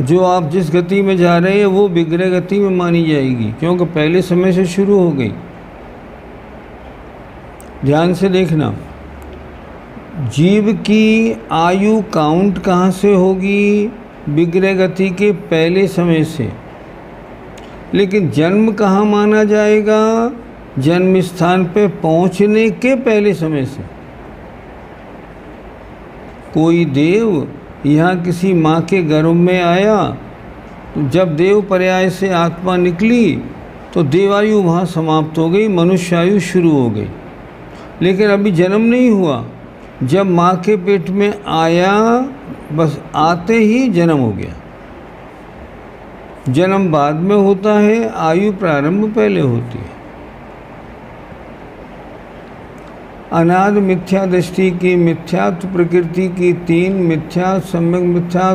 जिस गति में जा रहे हैं वो विग्रह गति में मानी जाएगी, क्योंकि पहले समय से शुरू हो गई। ध्यान से देखना, जीव की आयु काउंट कहाँ से होगी? विग्रह गति के पहले समय से। लेकिन जन्म कहाँ माना जाएगा? जन्म स्थान पे पहुँचने के पहले समय से। कोई देव यहाँ किसी माँ के गर्भ में आया, तो जब देव पर्याय से आत्मा निकली तो देवायु वहाँ समाप्त हो गई, मनुष्य आयु शुरू हो गई। लेकिन अभी जन्म नहीं हुआ, जब माँ के पेट में आया, बस आते ही जन्म हो गया। जन्म बाद में होता है, आयु प्रारंभ पहले होती है। अनाद मिथ्या दृष्टि की, मिथ्यात्व प्रकृति की तीन मिथ्या,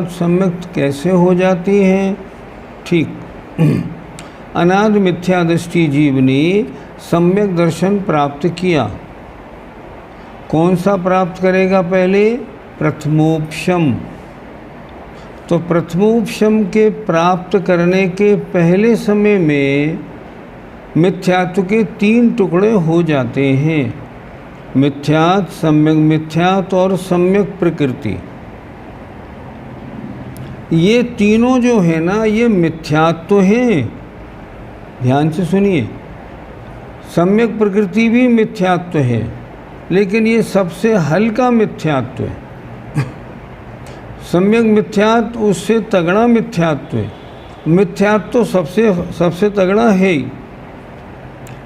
सम्यक कैसे हो जाती हैं? ठीक, अनाद मिथ्या दृष्टि जीव ने सम्यक दर्शन प्राप्त किया। कौन सा प्राप्त करेगा पहले? प्रथमोपशम। तो प्रथमोपशम के प्राप्त करने के पहले समय में मिथ्यात्व के तीन टुकड़े हो जाते हैं, मिथ्यात्व, सम्यक मिथ्यात्व और सम्यक प्रकृति। ये तीनों जो है ना, ये मिथ्यात्व हैं। ध्यान से सुनिए, सम्यक प्रकृति भी मिथ्यात्व है, लेकिन ये सबसे हल्का मिथ्यात्व है। सम्यक मिथ्यात्व उससे तगड़ा मिथ्यात्व है। मिथ्यात्व तो सबसे तगड़ा है ही।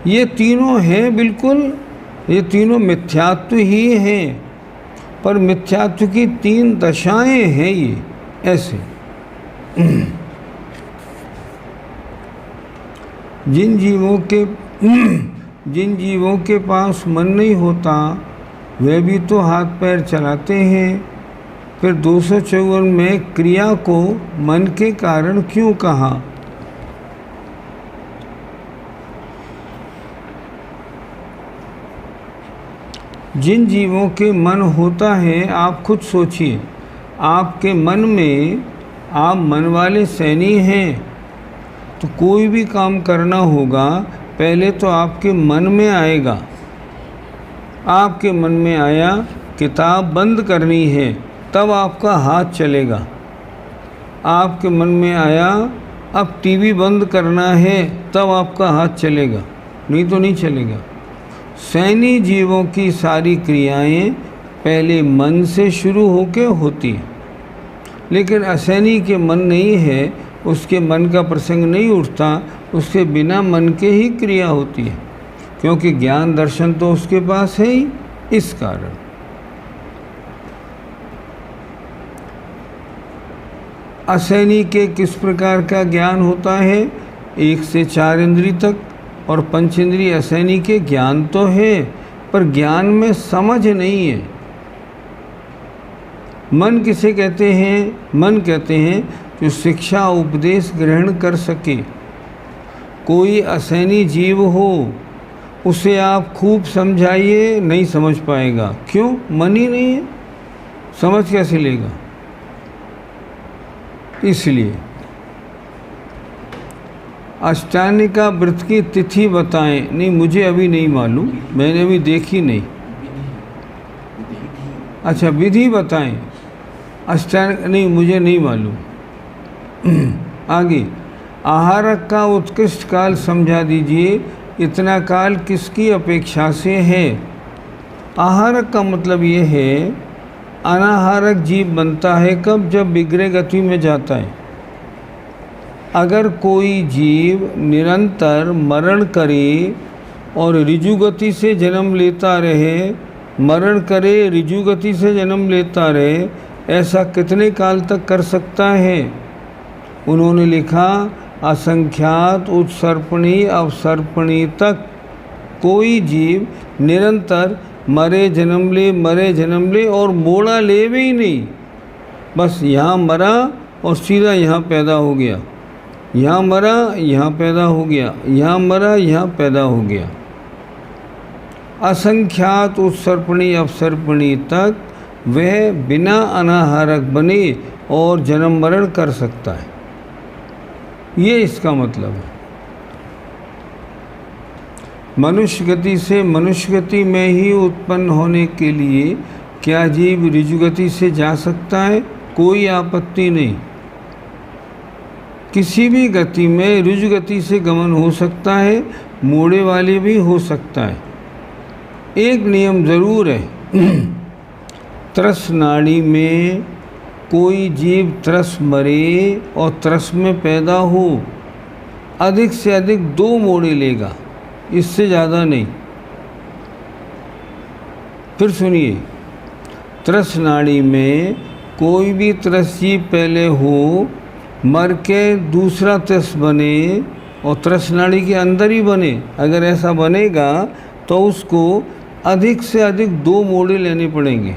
ये तीनों हैं, बिल्कुल ये तीनों मिथ्यात्व ही हैं, पर मिथ्यात्व की तीन दशाएं हैं ये ऐसे। जिन जीवों के पास मन नहीं होता, वे भी तो हाथ पैर चलाते हैं। फिर 254 में क्रिया को मन के कारण क्यों कहा? जिन जीवों के मन होता है, आप खुद सोचिए, आपके मन में, आप मन वाले सैनी हैं, तो कोई भी काम करना होगा, पहले तो आपके मन में आएगा। आपके मन में आया किताब बंद करनी है, तब आपका हाथ चलेगा। आपके मन में आया अब टीवी बंद करना है, तब आपका हाथ चलेगा, नहीं तो नहीं चलेगा। सैनी जीवों की सारी क्रियाएं पहले मन से शुरू होकर होती हैं। लेकिन असैनी के मन नहीं है, उसके मन का प्रसंग नहीं उठता, उसके बिना मन के ही क्रिया होती है, क्योंकि ज्ञान दर्शन तो उसके पास है ही। इस कारण असैनी के किस प्रकार का ज्ञान होता है? 1 से 4 इंद्री तक, और पंचेंद्रिय असैनी के ज्ञान तो है, पर ज्ञान में समझ नहीं है। मन किसे कहते हैं? मन कहते हैं जो शिक्षा उपदेश ग्रहण कर सके। कोई असैनी जीव हो, उसे आप खूब समझाइए, नहीं समझ पाएगा। क्यों? मन ही नहीं है, समझ कैसे लेगा? इसलिए अष्टानिका व्रत की तिथि बताएं। नहीं, मुझे अभी नहीं मालूम, मैंने अभी देखी नहीं। अच्छा, विधि बताएं। नहीं, मुझे नहीं मालूम। आगे, आहारक का उत्कृष्ट काल समझा दीजिए। इतना काल किसकी अपेक्षा से है? आहारक का मतलब ये है, अनाहारक जीव बनता है कब? जब विग्रह गति में जाता है। अगर कोई जीव निरंतर मरण करे और ऋजु गति से जन्म लेता रहे, मरण करे, ऋजु गति से जन्म लेता रहे, ऐसा कितने काल तक कर सकता है? उन्होंने लिखा, असंख्यात उत्सर्पणी अवसर्पणी तक कोई जीव निरंतर मरे जन्म ले और मोड़ा ले भी नहीं, बस यहाँ मरा और सीधा यहाँ पैदा हो गया, यहाँ मरा यहाँ पैदा हो गया, यहाँ मरा यहाँ पैदा हो गया। असंख्यात उत्सर्पणी अवसर्पणी तक वह बिना अनाहारक बने और जन्म मरण कर सकता है। ये इसका मतलब है। मनुष्य गति से मनुष्य गति में ही उत्पन्न होने के लिए क्या जीव ऋजु गति से जा सकता है? कोई आपत्ति नहीं। किसी भी गति में ऋजु गति से गमन हो सकता है, मोड़े वाले भी हो सकता है। एक नियम ज़रूर है, त्रस नाड़ी में कोई जीव त्रस मरे और त्रस में पैदा हो, अधिक से अधिक 2 मोड़े लेगा, इससे ज़्यादा नहीं। फिर सुनिए, त्रस नाड़ी में कोई भी त्रस जीव पहले हो, मर के दूसरा त्रस बने और त्रस नाड़ी के अंदर ही बने, अगर ऐसा बनेगा तो उसको अधिक से अधिक 2 मोड़े लेने पड़ेंगे।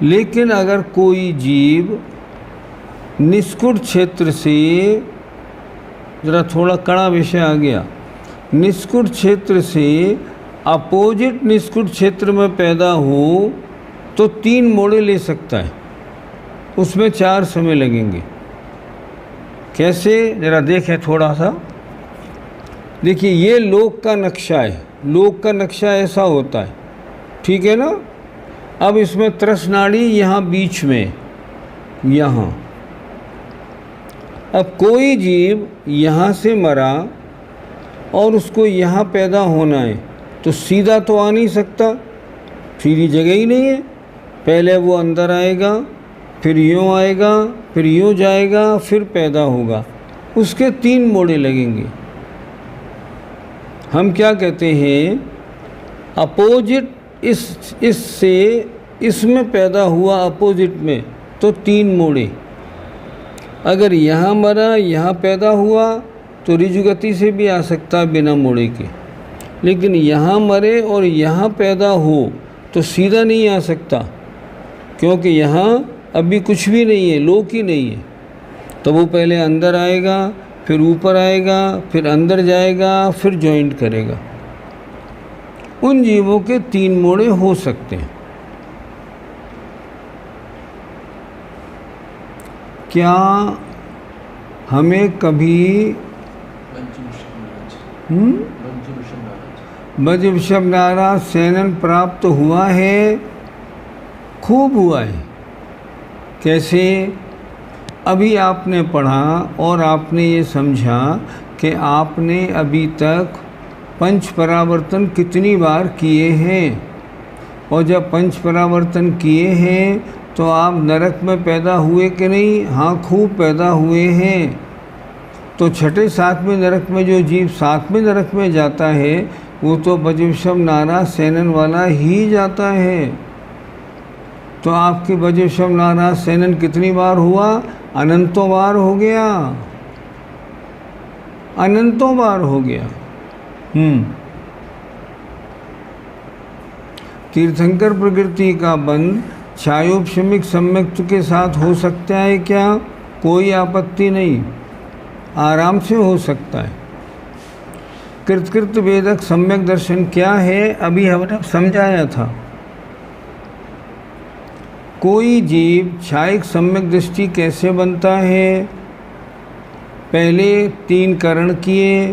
लेकिन अगर कोई जीव निष्कुट क्षेत्र से, ज़रा थोड़ा कड़ा विषय आ गया, निष्कुट क्षेत्र से अपोजिट निष्कुट क्षेत्र में पैदा हो तो 3 मोड़े ले सकता है, उसमें 4 समय लगेंगे। कैसे? ज़रा देखें थोड़ा सा। देखिए, ये लोक का नक्शा है, लोक का नक्शा ऐसा होता है, ठीक है ना। अब इसमें त्रस नाड़ी यहाँ बीच में, यहाँ, अब कोई जीव यहाँ से मरा और उसको यहाँ पैदा होना है, तो सीधा तो आ नहीं सकता, सीधी जगह ही नहीं है। पहले वो अंदर आएगा, फिर यूँ आएगा, फिर यूँ जाएगा, फिर पैदा होगा, उसके 3 मोड़े लगेंगे। हम क्या कहते हैं, अपोजिट इससे इसमें पैदा हुआ, अपोजिट में, तो 3 मोड़े। अगर यहाँ मरा, यहाँ पैदा हुआ तो ऋजु गति से भी आ सकता है बिना मोड़े के, लेकिन यहाँ मरे और यहाँ पैदा हो तो सीधा नहीं आ सकता, क्योंकि यहाँ अभी कुछ भी नहीं है, लोक ही नहीं है। तो वो पहले अंदर आएगा, फिर ऊपर आएगा, फिर अंदर जाएगा, फिर जॉइंट करेगा। उन जीवों के 3 मोड़े हो सकते हैं। क्या हमें कभी ब्रजविषभ नाराज शयनन प्राप्त हुआ है? खूब हुआ है। कैसे? अभी आपने पढ़ा और आपने ये समझा कि आपने अभी तक 5 परावर्तन कितनी बार किए हैं, और जब पंच परावर्तन किए हैं तो आप नरक में पैदा हुए कि नहीं? हाँ, खूब पैदा हुए हैं। तो छठे सातवें नरक में जो जीव सातवें नरक में जाता है वो तो वज्रविषम नाराज सेनन वाला ही जाता है। तो आपके वज्रविषम नाराज सेनन कितनी बार हुआ? अनंतों बार हो गया, अनंतों बार हो गया। तीर्थंकर प्रकृति का बंध छायोपशमिक सम्यक्त के साथ हो सकता है क्या? कोई आपत्ति नहीं, आराम से हो सकता है। कृतकृत वेदक सम्यक दर्शन क्या है? अभी हमने समझाया था। कोई जीव छायिक सम्यक दृष्टि कैसे बनता है? पहले 3 करण किए,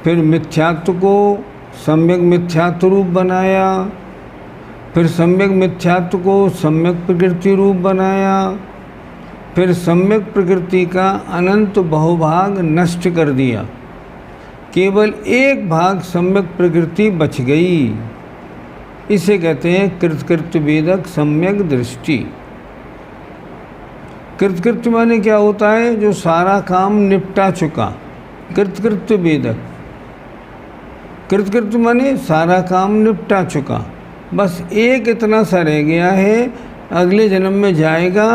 फिर मिथ्यात्व को सम्यक मिथ्यात्व रूप बनाया, फिर सम्यक मिथ्यात्व को सम्यक प्रकृति रूप बनाया, फिर सम्यक प्रकृति का अनंत बहुभाग नष्ट कर दिया, केवल एक भाग सम्यक प्रकृति बच गई। इसे कहते हैं कृतकृत वेदक सम्यक दृष्टि। कृतकृत माने क्या होता है? जो सारा काम निपटा चुका, कृतकृत वेदक। कृतकृत माने सारा काम निपटा चुका, बस एक इतना सा रह गया है, अगले जन्म में जाएगा,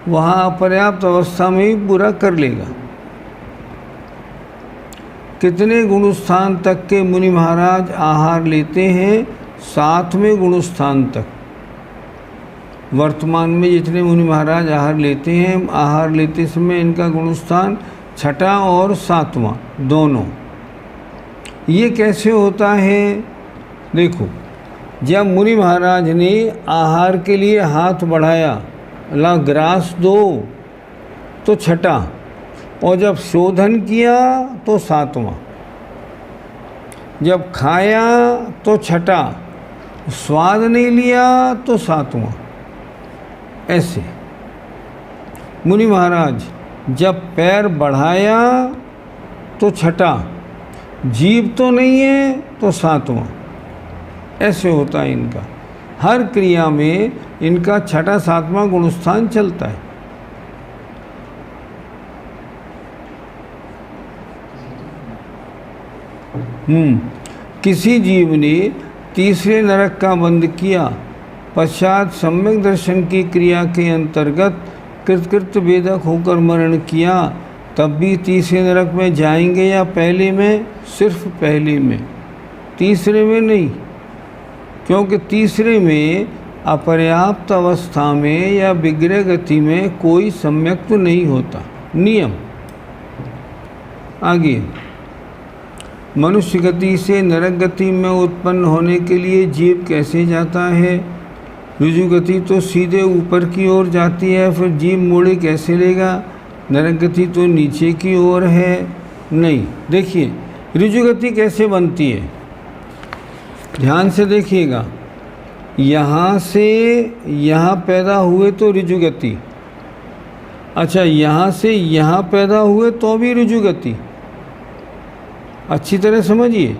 वहाँ अपर्याप्त अवस्था में ही पूरा कर लेगा। कितने गुणस्थान तक के मुनि महाराज आहार लेते हैं? 7वें गुणस्थान तक। वर्तमान में जितने मुनि महाराज आहार लेते हैं, आहार लेते समय इनका गुणस्थान 6वां और 7वां दोनों। ये कैसे होता है? देखो, जब मुनि महाराज ने आहार के लिए हाथ बढ़ाया, ला ग्रास दो, तो 6वां, और जब शोधन किया तो 7वां, जब खाया तो 6वां, स्वाद नहीं लिया तो 7वां। ऐसे मुनि महाराज जब पैर बढ़ाया तो 6वां, जीव तो नहीं है तो 7वां। ऐसे होता है इनका, हर क्रिया में इनका 6वां 7वां गुणस्थान चलता है। किसी जीव ने तीसरे नरक का बंध किया, पश्चात सम्यक दर्शन की क्रिया के अंतर्गत कृतकृत वेदक होकर मरण किया, तब भी तीसरे नरक में जाएंगे या पहले में? सिर्फ पहले में, तीसरे में नहीं, क्योंकि तीसरे में अपर्याप्त अवस्था में या विग्रह गति में कोई सम्यक्त्व नहीं होता। नियम आगे, मनुष्य गति से नरक गति में उत्पन्न होने के लिए जीव कैसे जाता है? ऋजु गति तो सीधे ऊपर की ओर जाती है, फिर जीव मोड़े कैसे लेगा? नरक गति तो नीचे की ओर है। नहीं, देखिए ऋजु गति कैसे बनती है, ध्यान से देखिएगा। यहाँ से यहाँ पैदा हुए तो ऋजु गति, अच्छा यहाँ से यहाँ पैदा हुए तो भी ऋजु गति। अच्छी तरह समझिए,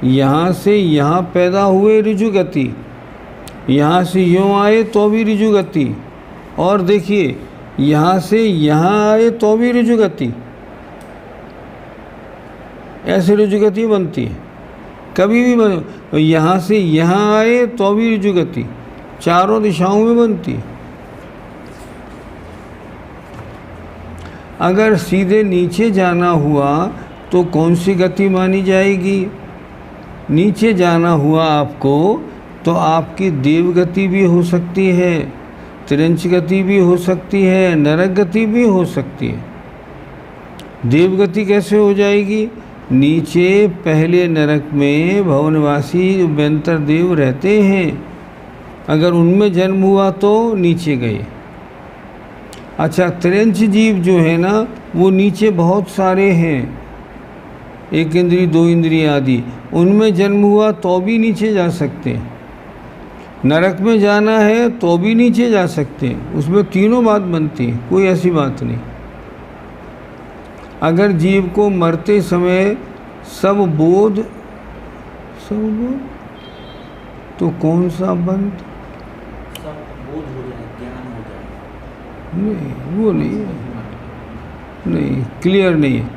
यहाँ से यहाँ पैदा हुए ऋजु गति, यहाँ से यूँ आए तो भी ऋजु गति, और देखिए यहाँ से यहाँ आए तो भी ऋजु गति। ऐसे ऋजु गति बनती है, कभी भी बन, यहाँ से यहाँ आए तो भी ऋजु गति, चारों दिशाओं में बनती है। अगर सीधे नीचे जाना हुआ तो कौन सी गति मानी जाएगी? नीचे जाना हुआ आपको तो आपकी देव गति भी हो सकती है, त्रिंच गति भी हो सकती है, नरक गति भी हो सकती है। देव गति कैसे हो जाएगी? नीचे पहले नरक में भवनवासी उभयंतर देव रहते हैं, अगर उनमें जन्म हुआ तो नीचे गए। अच्छा, त्रिंच जीव जो है ना, वो नीचे बहुत सारे हैं, 1 इंद्रिय 2 इंद्रिय आदि, उनमें जन्म हुआ तो भी नीचे जा सकते हैं। नरक में जाना है तो भी नीचे जा सकते हैं, उसमें तीनों बात बनती है, कोई ऐसी बात नहीं। अगर जीव को मरते समय सब बोध तो कौन सा बंध? सब बोध हो जाए, ज्ञान हो जाए। नहीं, वो नहीं है, नहीं, क्लियर नहीं है।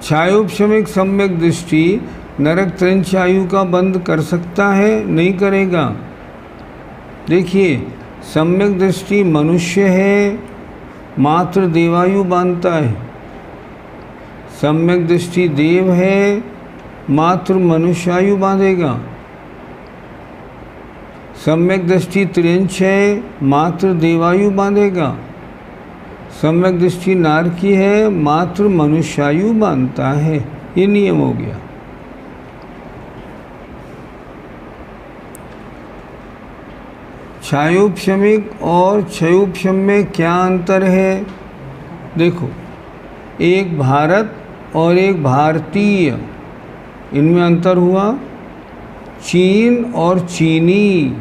छायोपशमिक सम्यक दृष्टि नरक त्रंच आयु का बंद कर सकता है? नहीं करेगा। देखिए, सम्यक दृष्टि मनुष्य है, मात्र देवायु बांधता है। सम्यक दृष्टि देव है, मात्र मनुष्यायु बांधेगा। सम्यक दृष्टि त्रियंच है, मात्र देवायु बांधेगा। सम्यक दृष्टि नारकी है, मात्र मनुष्यायु बांधता है। ये नियम हो गया। छायोपशमिक और क्षयोपशम में क्या अंतर है? देखो, एक भारत और एक भारतीय, इनमें अंतर हुआ। चीन और चीनी।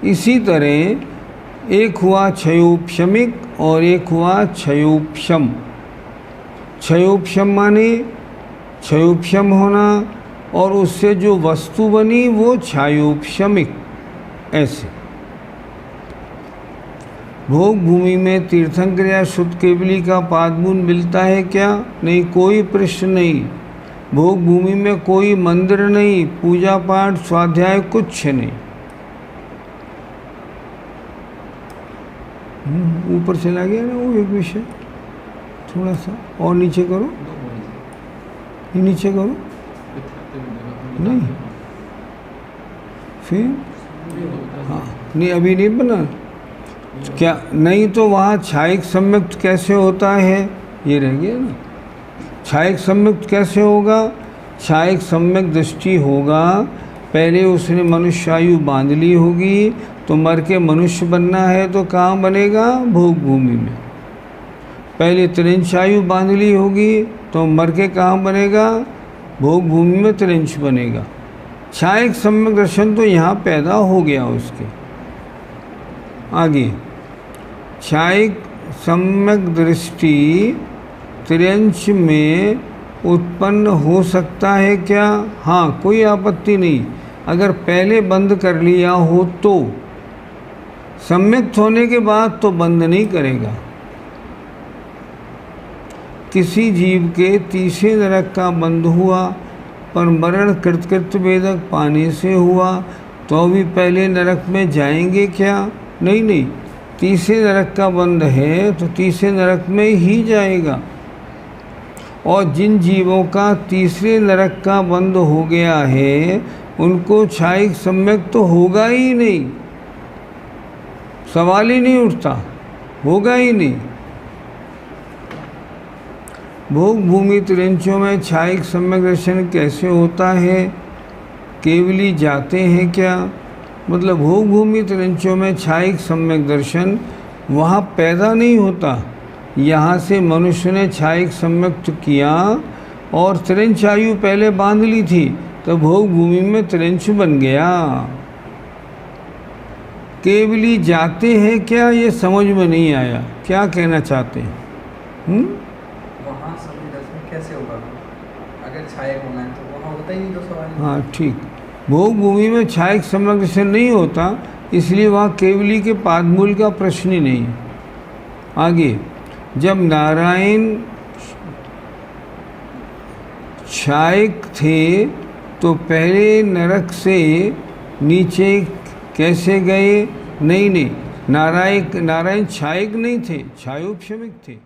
इसी तरह एक हुआ क्षयोपशमिक और एक हुआ क्षयोपशम। क्षयोपशम माने क्षयोपशम होना, और उससे जो वस्तु बनी वो छायोपशमिक। ऐसे भोग भूमि में तीर्थंकर या शुद्ध केवली का पादबूंद मिलता है क्या? नहीं, कोई प्रश्न नहीं। भोग भूमि में कोई मंदिर नहीं, पूजा पाठ स्वाध्याय कुछ नहीं। ऊपर चला गया ना वो एक विषय, थोड़ा सा और नीचे करो, ये नीचे करो, नहीं फिर हाँ, नहीं अभी नहीं बना क्या? नहीं तो वहाँ छायिक सम्यक्त कैसे होता है? ये रह गया ना। छायिक सम्यक्त कैसे होगा? छायिक सम्यक दृष्टि होगा, पहले उसने मनुष्यायु बांध ली होगी, तो मर के मनुष्य बनना है तो कहाँ बनेगा? भोग भूमि में। पहले त्रिंशायु बांध ली होगी तो मर के कहाँ बनेगा? भोग भूमि में त्रिंश बनेगा। छायिक सम्यक दर्शन तो यहाँ पैदा हो गया उसके। आगे, छायिक सम्यक दृष्टि त्रियंश में उत्पन्न हो सकता है क्या? हाँ, कोई आपत्ति नहीं, अगर पहले बंद कर लिया हो तो। सम्यक्त होने के बाद तो बंद नहीं करेगा। किसी जीव के तीसरे नरक का बंध हुआ पर मरण कृतकृत्य वेदक पाने से हुआ, तो भी पहले नरक में जाएंगे क्या? नहीं नहीं, तीसरे नरक का बंध है तो तीसरे नरक में ही जाएगा। और जिन जीवों का तीसरे नरक का बंध हो गया है उनको छायिक सम्यक तो होगा ही नहीं, सवाल ही नहीं उठता, होगा ही नहीं। भोग भूमि त्रियंचों में छायिक सम्यक दर्शन कैसे होता है? केवली जाते हैं क्या? मतलब भोग भूमि त्रियंचों में छायिक सम्यक दर्शन वहाँ पैदा नहीं होता। यहाँ से मनुष्य ने छायिक सम्यक्त किया और त्रिंच आयु पहले बांध ली थी, तो भोग भूमि में त्रिंच बन गया। केवली जाते हैं क्या? ये समझ में नहीं आया, क्या कहना चाहते हैं? वहाँ सम्यक दर्शन कैसे होगा? अगर छायक होना है तो वहाँ होता ही नहीं, तो सवाल। हाँ ठीक, भोग भूमि में छायिक सम्यक दर्शन नहीं होता, इसलिए वहाँ केवली के पादमूल का प्रश्न ही नहीं। आगे, जब नारायण छायिक थे तो पहले नरक से नीचे कैसे गए? नहीं नहीं, नारायण छायिक नहीं थे, छायोपशमिक थे।